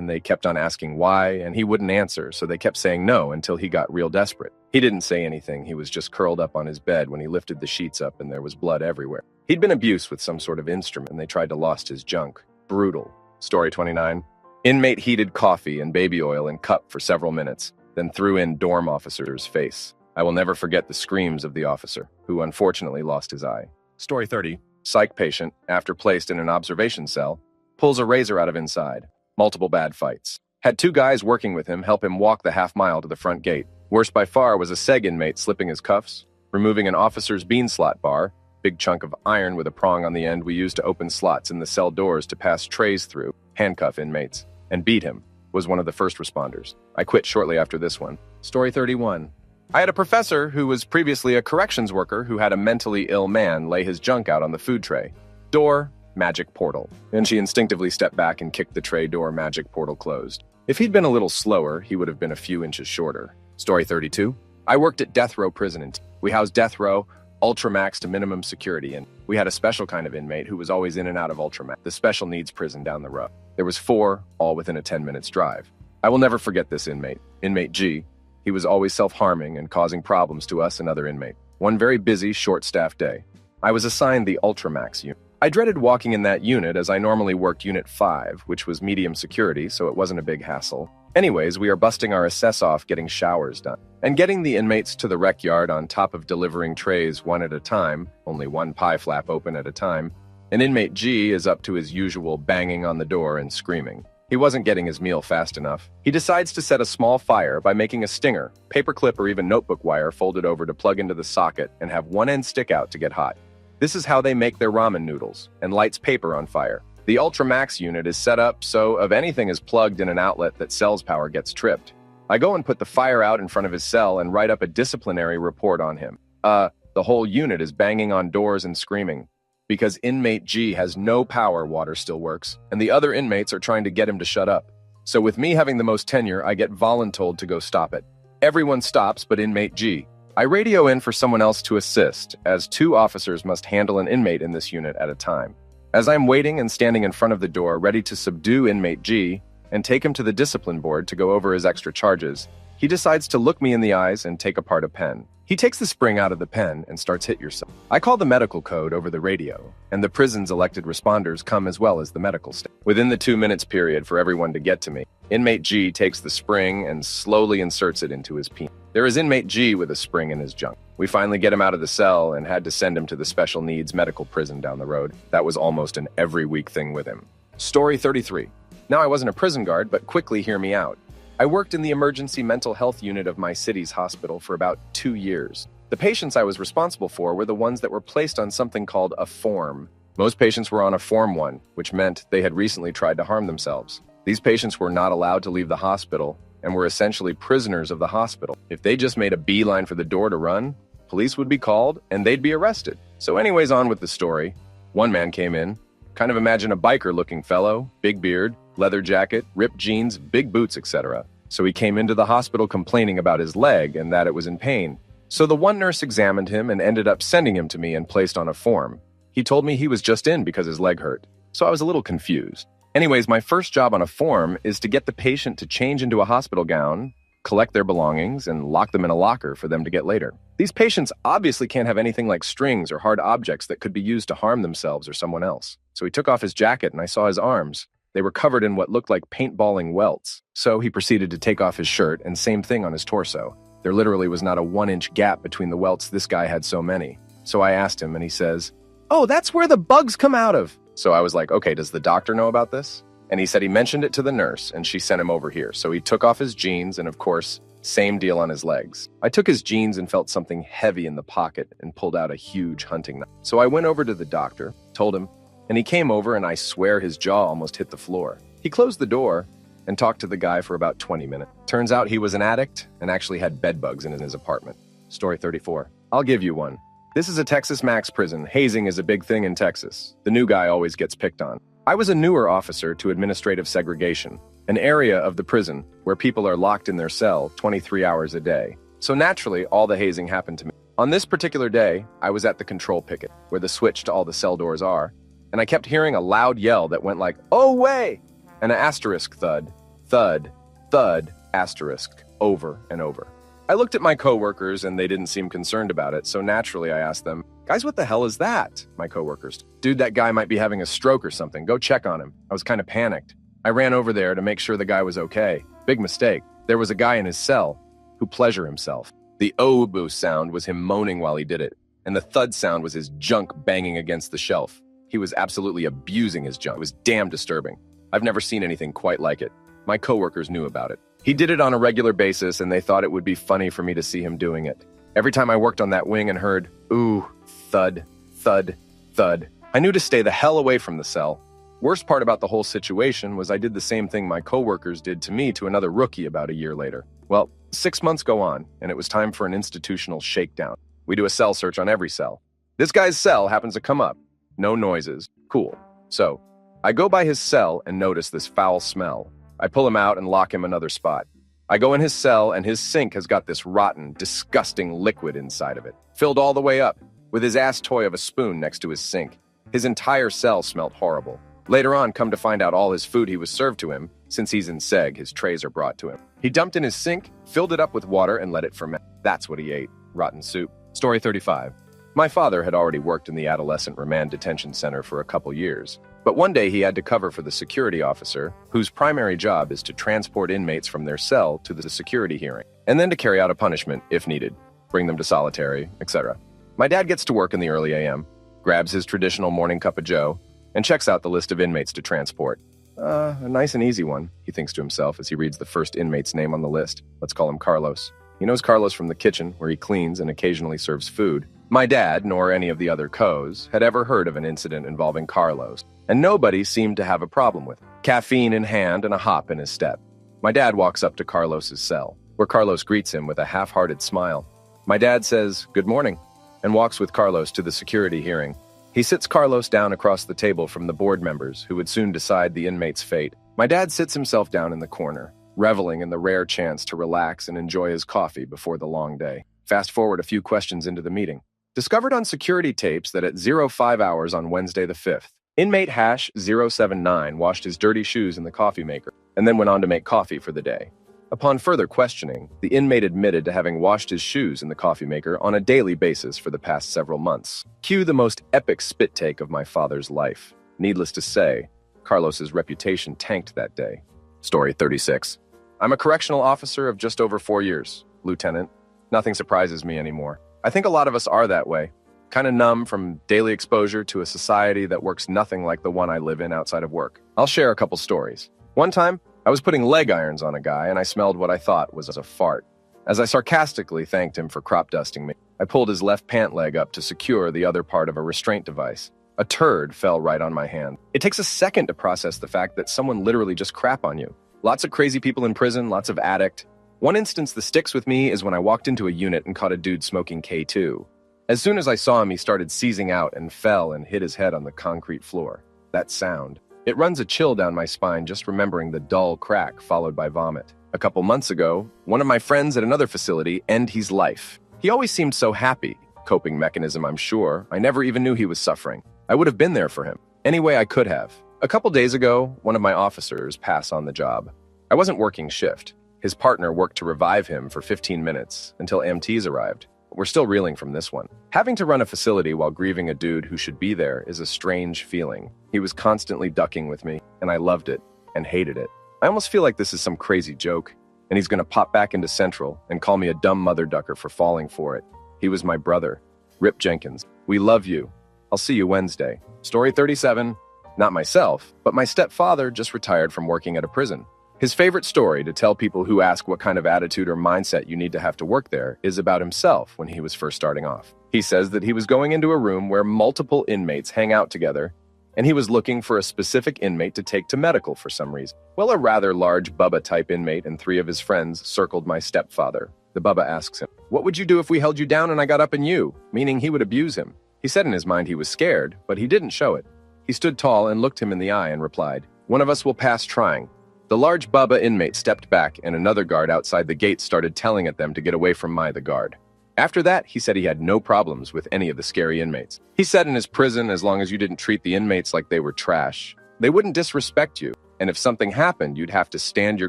they kept on asking why, and he wouldn't answer, so they kept saying no until he got real desperate. He didn't say anything. He was just curled up on his bed when he lifted the sheets up and there was blood everywhere. He'd been abused with some sort of instrument, and they tried to lost his junk. Brutal. Story 29. Inmate heated coffee and baby oil in cup for several minutes, then threw in dorm officer's face. I will never forget the screams of the officer, who unfortunately lost his eye. Story 30. Psych patient, after placed in an observation cell, pulls a razor out of inside. Multiple bad fights. Had 2 guys working with him help him walk the half-mile to the front gate. Worst by far was a SEG inmate slipping his cuffs, removing an officer's bean slot bar, big chunk of iron with a prong on the end we used to open slots in the cell doors to pass trays through, handcuff inmates, and beat him, was one of the first responders. I quit shortly after this one. Story 31. I had a professor who was previously a corrections worker who had a mentally ill man lay his junk out on the food tray. Door, magic portal. And she instinctively stepped back and kicked the tray door magic portal closed. If he'd been a little slower, he would have been a few inches shorter. Story 32. I worked at death row prison. We housed death row, ultramax to minimum security, and we had a special kind of inmate who was always in and out of ultramax, the special needs prison down the road. There was 4, all within a 10 minutes drive. I will never forget this inmate, inmate G. He was always self-harming and causing problems to us and other inmates. One very busy, short-staffed day, I was assigned the ultramax unit. I dreaded walking in that unit as I normally worked Unit 5, which was medium security, so it wasn't a big hassle. Anyways, we are busting our assess off getting showers done, and getting the inmates to the rec yard on top of delivering trays one at a time, only one pie flap open at a time. And inmate G is up to his usual banging on the door and screaming. He wasn't getting his meal fast enough. He decides to set a small fire by making a stinger, paperclip or even notebook wire folded over to plug into the socket and have one end stick out to get hot. This is how they make their ramen noodles, and lights paper on fire. The Ultramax unit is set up so if anything is plugged in an outlet that sells power gets tripped. I go and put the fire out in front of his cell and write up a disciplinary report on him. The whole unit is banging on doors and screaming. Because inmate G has no power, water still works, and the other inmates are trying to get him to shut up. So with me having the most tenure, I get voluntold to go stop it. Everyone stops but inmate G. I radio in for someone else to assist, as 2 officers must handle an inmate in this unit at a time. As I'm waiting and standing in front of the door, ready to subdue inmate G and take him to the discipline board to go over his extra charges, he decides to look me in the eyes and take apart a pen. He takes the spring out of the pen and starts hit yourself. I call the medical code over the radio, and the prison's elected responders come as well as the medical staff. Within the 2 minutes period for everyone to get to me, inmate G takes the spring and slowly inserts it into his penis. There is inmate G with a spring in his junk. We finally get him out of the cell and had to send him to the special needs medical prison down the road. That was almost an every week thing with him. Story 33. Now I wasn't a prison guard, but quickly hear me out. I worked in the emergency mental health unit of my city's hospital for about 2 years. The patients I was responsible for were the ones that were placed on something called a form. Most patients were on a Form 1, which meant they had recently tried to harm themselves. These patients were not allowed to leave the hospital and were essentially prisoners of the hospital. If they just made a beeline for the door to run, police would be called and they'd be arrested. So anyways, on with the story. One man came in. Kind of imagine a biker-looking fellow, big beard, leather jacket, ripped jeans, big boots, etc. So he came into the hospital complaining about his leg and that it was in pain. So the one nurse examined him and ended up sending him to me and placed on a form. He told me he was just in because his leg hurt. So I was a little confused. Anyways, my first job on a form is to get the patient to change into a hospital gown, collect their belongings, and lock them in a locker for them to get later. These patients obviously can't have anything like strings or hard objects that could be used to harm themselves or someone else. So he took off his jacket and I saw his arms. They were covered in what looked like paintballing welts. So he proceeded to take off his shirt, and same thing on his torso. There literally was not a 1-inch gap between the welts. This guy had so many. So I asked him and he says, "Oh, that's where the bugs come out of." So I was like, okay, does the doctor know about this? And he said he mentioned it to the nurse and she sent him over here. So he took off his jeans and of course, same deal on his legs. I took his jeans and felt something heavy in the pocket and pulled out a huge hunting knife. So I went over to the doctor, told him, and he came over and I swear his jaw almost hit the floor. He closed the door and talked to the guy for about 20 minutes. Turns out he was an addict and actually had bed bugs in his apartment. Story 34. I'll give you one. This is a Texas Max prison. Hazing is a big thing in Texas. The new guy always gets picked on. I was a newer officer to administrative segregation, an area of the prison where people are locked in their cell 23 hours a day. So naturally, all the hazing happened to me. On this particular day, I was at the control picket, where the switch to all the cell doors are, and I kept hearing a loud yell that went like, "Oh, way!" and an asterisk thud, thud, thud, asterisk, over and over. I looked at my coworkers and they didn't seem concerned about it, so naturally I asked them, "Guys, what the hell is that?" My coworkers, "Dude, that guy might be having a stroke or something. Go check on him." I was kind of panicked. I ran over there to make sure the guy was okay. Big mistake. There was a guy in his cell who pleasured himself. The oh-boo sound was him moaning while he did it, and the thud sound was his junk banging against the shelf. He was absolutely abusing his junk. It was damn disturbing. I've never seen anything quite like it. My coworkers knew about it. He did it on a regular basis, and they thought it would be funny for me to see him doing it. Every time I worked on that wing and heard, ooh, thud, thud, thud, I knew to stay the hell away from the cell. Worst part about the whole situation was I did the same thing my coworkers did to me to another rookie about a year later. Well, 6 months go on, and it was time for an institutional shakedown. We do a cell search on every cell. This guy's cell happens to come up. No noises. Cool. So, I go by his cell and notice this foul smell. I pull him out and lock him another spot. I go in his cell and his sink has got this rotten, disgusting liquid inside of it, filled all the way up, with his ass toy of a spoon next to his sink. His entire cell smelled horrible. Later on, come to find out all his food he was served to him, since he's in seg, his trays are brought to him. He dumped in his sink, filled it up with water, and let it ferment. That's what he ate. Rotten soup. Story 35. My father had already worked in the adolescent remand detention center for a couple years, but one day he had to cover for the security officer, whose primary job is to transport inmates from their cell to the security hearing, and then to carry out a punishment if needed, bring them to solitary, etc. My dad gets to work in the early AM, grabs his traditional morning cup of joe, and checks out the list of inmates to transport. A nice and easy one, he thinks to himself as he reads the first inmate's name on the list. Let's call him Carlos. He knows Carlos from the kitchen, where he cleans and occasionally serves food. My dad, nor any of the other co's, had ever heard of an incident involving Carlos, and nobody seemed to have a problem with it. Caffeine in hand and a hop in his step. My dad walks up to Carlos's cell. where Carlos greets him with a half-hearted smile. My dad says, "Good morning," and walks with Carlos to the security hearing. He sits Carlos down across the table from the board members, who would soon decide the inmate's fate. My dad sits himself down in the corner, reveling in the rare chance to relax and enjoy his coffee before the long day. Fast forward a few questions into the meeting. Discovered on security tapes that at 05 hours on Wednesday the 5th, inmate #079 washed his dirty shoes in the coffee maker and then went on to make coffee for the day. Upon further questioning, the inmate admitted to having washed his shoes in the coffee maker on a daily basis for the past several months. Cue the most epic spit take of my father's life. Needless to say, Carlos's reputation tanked that day. Story 36. I'm a correctional officer of just over 4 years, Lieutenant. Nothing surprises me anymore. I think a lot of us are that way. Kind of numb from daily exposure to a society that works nothing like the one I live in outside of work. I'll share a couple stories. One time, I was putting leg irons on a guy and I smelled what I thought was a fart. As I sarcastically thanked him for crop dusting me, I pulled his left pant leg up to secure the other part of a restraint device. A turd fell right on my hand. It takes a second to process the fact that someone literally just crap on you. Lots of crazy people in prison, lots of addict. One instance that sticks with me is when I walked into a unit and caught a dude smoking K2. As soon as I saw him, he started seizing out and fell and hit his head on the concrete floor. That sound. It runs a chill down my spine just remembering the dull crack followed by vomit. A couple months ago, one of my friends at another facility ended his life. He always seemed so happy. Coping mechanism, I'm sure. I never even knew he was suffering. I would have been there for him. Any way I could have. A couple days ago, one of my officers passed on the job. I wasn't working shift. His partner worked to revive him for 15 minutes until EMTs arrived. We're still reeling from this one. Having to run a facility while grieving a dude who should be there is a strange feeling. He was constantly ducking with me, and I loved it and hated it. I almost feel like this is some crazy joke, and he's going to pop back into Central and call me a dumb mother ducker for falling for it. He was my brother. Rip Jenkins. We love you. I'll see you Wednesday. Story 37. Not myself, but my stepfather just retired from working at a prison. His favorite story to tell people who ask what kind of attitude or mindset you need to have to work there is about himself when he was first starting off. He says that he was going into a room where multiple inmates hang out together, and he was looking for a specific inmate to take to medical for some reason. Well, a rather large Bubba-type inmate and 3 of his friends circled my stepfather. The Bubba asks him, "What would you do if we held you down and I got up and you?" Meaning he would abuse him. He said in his mind he was scared, but he didn't show it. He stood tall and looked him in the eye and replied, "One of us will pass trying." The large Bubba inmate stepped back and another guard outside the gate started telling at them to get away from the guard. After that, he said he had no problems with any of the scary inmates. He said in his prison, as long as you didn't treat the inmates like they were trash, they wouldn't disrespect you. And if something happened, you'd have to stand your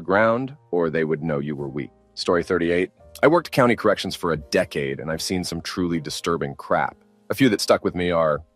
ground or they would know you were weak. Story 38. I worked county corrections for a decade and I've seen some truly disturbing crap. A few that stuck with me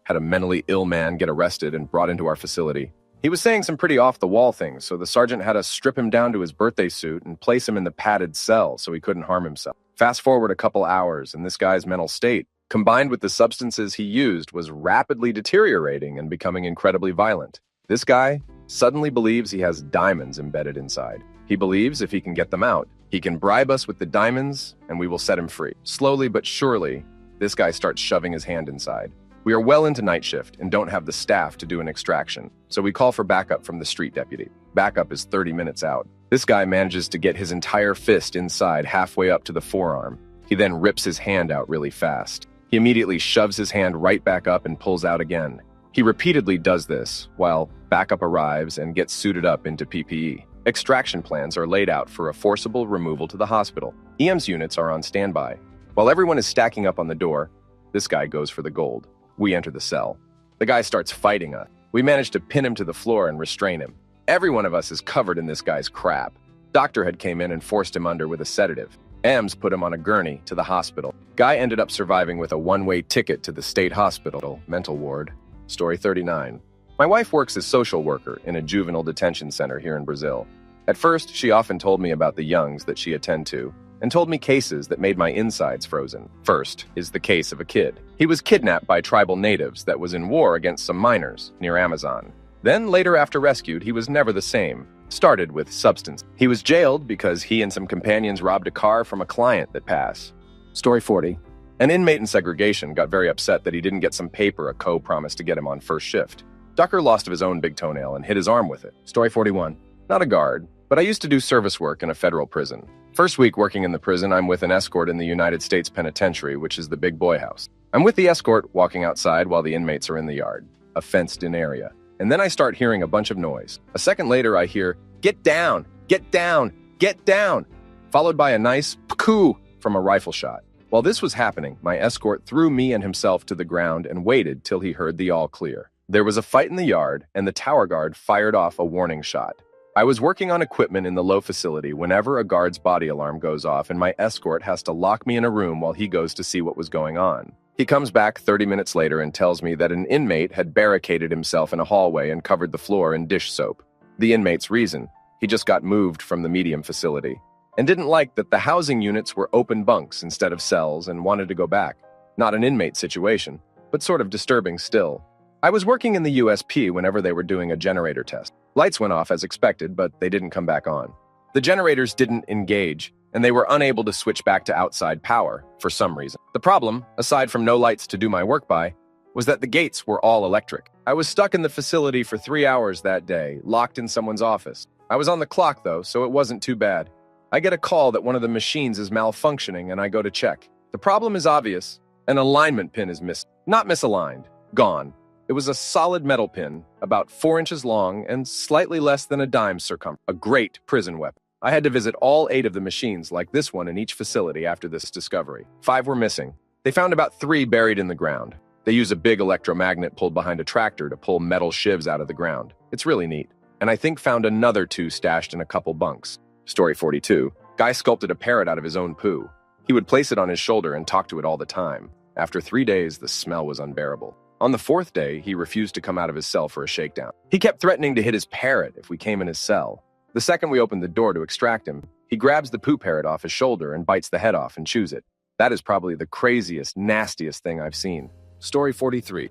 had a mentally ill man get arrested and brought into our facility. He was saying some pretty off-the-wall things, so the sergeant had us strip him down to his birthday suit and place him in the padded cell so he couldn't harm himself. Fast forward a couple hours, and this guy's mental state, combined with the substances he used, was rapidly deteriorating and becoming incredibly violent. This guy suddenly believes he has diamonds embedded inside. He believes if he can get them out, he can bribe us with the diamonds and we will set him free. Slowly but surely, this guy starts shoving his hand inside. We are well into night shift and don't have the staff to do an extraction, so we call for backup from the street deputy. Backup is 30 minutes out. This guy manages to get his entire fist inside halfway up to the forearm. He then rips his hand out really fast. He immediately shoves his hand right back up and pulls out again. He repeatedly does this while backup arrives and gets suited up into PPE. Extraction plans are laid out for a forcible removal to the hospital. EMS units are on standby. While everyone is stacking up on the door, this guy goes for the gold. We enter the cell. The guy starts fighting us. We manage to pin him to the floor and restrain him. Every one of us is covered in this guy's crap. Doctor had came in and forced him under with a sedative. EMS put him on a gurney to the hospital. Guy ended up surviving with a one-way ticket to the state hospital mental ward. Story 39. My wife works as social worker in a juvenile detention center here in Brazil. At first, she often told me about the youngs that she attend to, and told me cases that made my insides frozen. First is the case of a kid. He was kidnapped by tribal natives that was in war against some miners near Amazon. Then later after rescued, he was never the same. Started with substance. He was jailed because he and some companions robbed a car from a client that passed. Story 40. An inmate in segregation got very upset that he didn't get some paper a co promised to get him on first shift. Ducker lost of his own big toenail and hit his arm with it. Story 41. Not a guard, but I used to do service work in a federal prison. First week working in the prison, I'm with an escort in the United States Penitentiary, which is the big boy house. I'm with the escort walking outside while the inmates are in the yard, a fenced-in area. And then I start hearing a bunch of noise. A second later, I hear, "Get down! Get down! Get down!" followed by a nice "p'koo" from a rifle shot. While this was happening, my escort threw me and himself to the ground and waited till he heard the all clear. There was a fight in the yard, and the tower guard fired off a warning shot. I was working on equipment in the low facility whenever a guard's body alarm goes off and my escort has to lock me in a room while he goes to see what was going on. He comes back 30 minutes later and tells me that an inmate had barricaded himself in a hallway and covered the floor in dish soap. The inmate's reason: he just got moved from the medium facility and didn't like that the housing units were open bunks instead of cells and wanted to go back. Not an inmate situation, but sort of disturbing still. I was working in the USP whenever they were doing a generator test. Lights went off as expected, but they didn't come back on. The generators didn't engage, and they were unable to switch back to outside power for some reason. The problem, aside from no lights to do my work by, was that the gates were all electric. I was stuck in the facility for 3 hours that day, locked in someone's office. I was on the clock, though, so it wasn't too bad. I get a call that one of the machines is malfunctioning, and I go to check. The problem is obvious. An alignment pin is missing. Not misaligned. Gone. It was a solid metal pin, about 4 inches long and slightly less than a dime circumference. A great prison weapon. I had to visit all 8 of the machines like this one in each facility after this discovery. 5 were missing. They found about 3 buried in the ground. They use a big electromagnet pulled behind a tractor to pull metal shivs out of the ground. It's really neat. And I think found another 2 stashed in a couple bunks. Story 42. Guy sculpted a parrot out of his own poo. He would place it on his shoulder and talk to it all the time. After 3 days, the smell was unbearable. On the 4th day, he refused to come out of his cell for a shakedown. He kept threatening to hit his parrot if we came in his cell. The second we opened the door to extract him, he grabs the poo parrot off his shoulder and bites the head off and chews it. That is probably the craziest, nastiest thing I've seen. Story 43.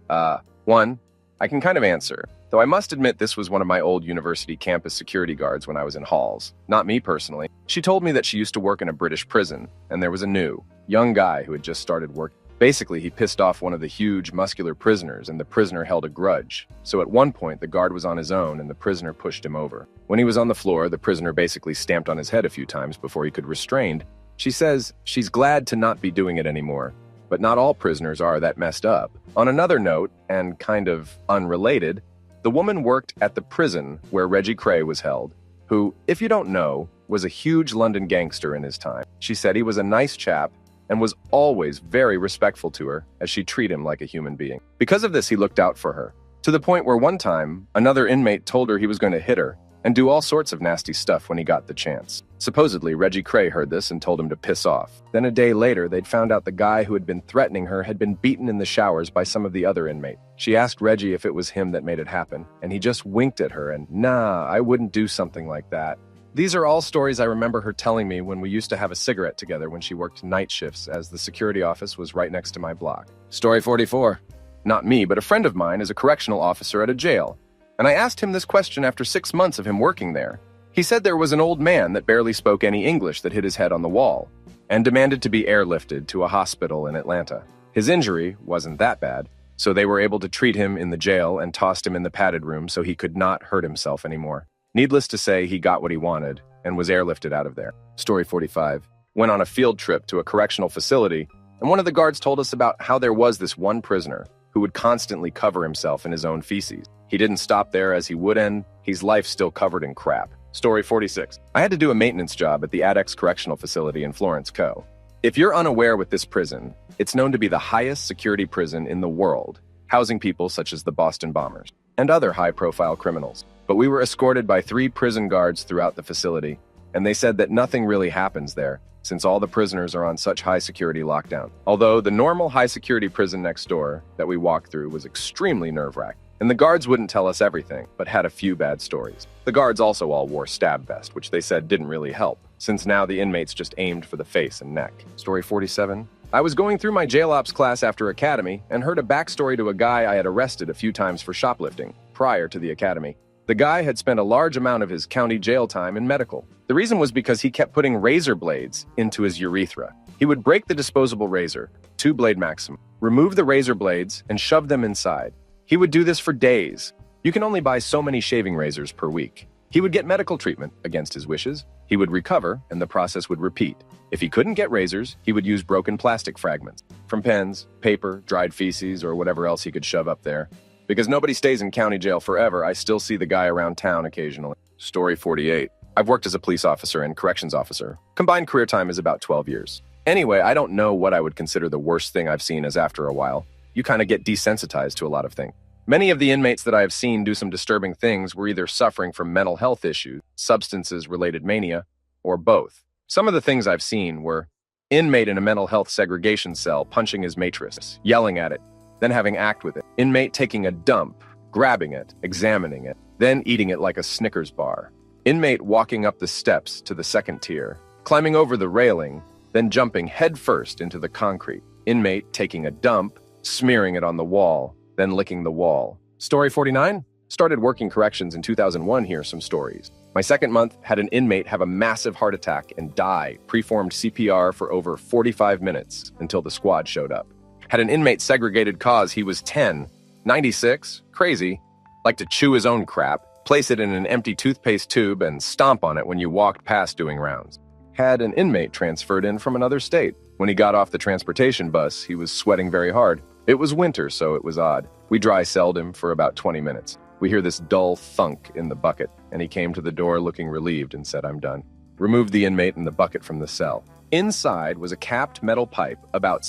1. I can kind of answer, though I must admit this was one of my old university campus security guards when I was in halls. Not me personally. She told me that she used to work in a British prison, and there was a new, young guy who had just started working. Basically, he pissed off one of the huge, muscular prisoners, and the prisoner held a grudge. So at one point, the guard was on his own, and the prisoner pushed him over. When he was on the floor, the prisoner basically stamped on his head a few times before he could restrain. She says she's glad to not be doing it anymore, but not all prisoners are that messed up. On another note, and kind of unrelated, the woman worked at the prison where Reggie Cray was held, who, if you don't know, was a huge London gangster in his time. She said he was a nice chap, and was always very respectful to her as she treated him like a human being. Because of this, he looked out for her, to the point where one time, another inmate told her he was going to hit her and do all sorts of nasty stuff when he got the chance. Supposedly, Reggie Cray heard this and told him to piss off. Then a day later, they'd found out the guy who had been threatening her had been beaten in the showers by some of the other inmates. She asked Reggie if it was him that made it happen, and he just winked at her and, "Nah, I wouldn't do something like that." These are all stories I remember her telling me when we used to have a cigarette together when she worked night shifts, as the security office was right next to my block. Story 44. Not me, but a friend of mine is a correctional officer at a jail, and I asked him this question after 6 months of him working there. He said there was an old man that barely spoke any English that hit his head on the wall and demanded to be airlifted to a hospital in Atlanta. His injury wasn't that bad, so they were able to treat him in the jail and tossed him in the padded room so he could not hurt himself anymore. Needless to say, he got what he wanted and was airlifted out of there. Story 45. Went on a field trip to a correctional facility, and one of the guards told us about how there was this one prisoner who would constantly cover himself in his own feces. He didn't stop there, as he would end his life still covered in crap. Story 46. I had to do a maintenance job at the Adex Correctional Facility in Florence, Co. If you're unaware with this prison, it's known to be the highest security prison in the world, housing people such as the Boston Bombers and other high-profile criminals. But we were escorted by 3 prison guards throughout the facility, and they said that nothing really happens there, since all the prisoners are on such high security lockdown. Although the normal high security prison next door that we walked through was extremely nerve-wracking, and the guards wouldn't tell us everything, but had a few bad stories. The guards also all wore stab vests, which they said didn't really help, since now the inmates just aimed for the face and neck. Story 47. I was going through my jail ops class after academy and heard a backstory to a guy I had arrested a few times for shoplifting prior to the academy. The guy had spent a large amount of his county jail time in medical. The reason was because he kept putting razor blades into his urethra. He would break the disposable razor, 2-blade maximum, remove the razor blades, and shove them inside. He would do this for days. You can only buy so many shaving razors per week. He would get medical treatment against his wishes. He would recover, and the process would repeat. If he couldn't get razors, he would use broken plastic fragments from pens, paper, dried feces, or whatever else he could shove up there. Because nobody stays in county jail forever, I still see the guy around town occasionally. Story 48. I've worked as a police officer and corrections officer. Combined career time is about 12 years. Anyway, I don't know what I would consider the worst thing I've seen, as after a while, you kind of get desensitized to a lot of things. Many of the inmates that I have seen do some disturbing things were either suffering from mental health issues, substances-related mania, or both. Some of the things I've seen were inmate in a mental health segregation cell punching his mattress, yelling at it, then having act with it. Inmate taking a dump, grabbing it, examining it, then eating it like a Snickers bar. Inmate walking up the steps to the second tier, climbing over the railing, then jumping headfirst into the concrete. Inmate taking a dump, smearing it on the wall, then licking the wall. Story 49? Started working corrections in 2001. Here's some stories. My second month had an inmate have a massive heart attack and die, preformed CPR for over 45 minutes until the squad showed up. Had an inmate segregated cause he was 10, 96, crazy, like to chew his own crap, place it in an empty toothpaste tube and stomp on it when you walked past doing rounds. Had an inmate transferred in from another state. When he got off the transportation bus, he was sweating very hard. It was winter, so it was odd. We dry celled him for about 20 minutes. We hear this dull thunk in the bucket, and he came to the door looking relieved and said, "I'm done." Removed the inmate and the bucket from the cell. Inside was a capped metal pipe about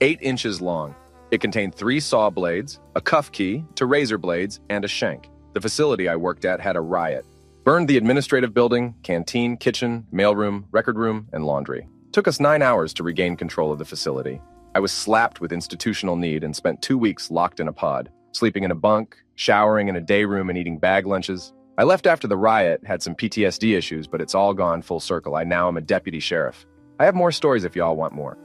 8 inches long. It contained 3 saw blades, a cuff key, 2 razor blades, and a shank. The facility I worked at had a riot. Burned the administrative building, canteen, kitchen, mailroom, record room, and laundry. Took us 9 hours to regain control of the facility. I was slapped with institutional need and spent 2 weeks locked in a pod, sleeping in a bunk, showering in a day room, and eating bag lunches. I left after the riot, had some PTSD issues, but it's all gone full circle. I now am a deputy sheriff. I have more stories if y'all want more.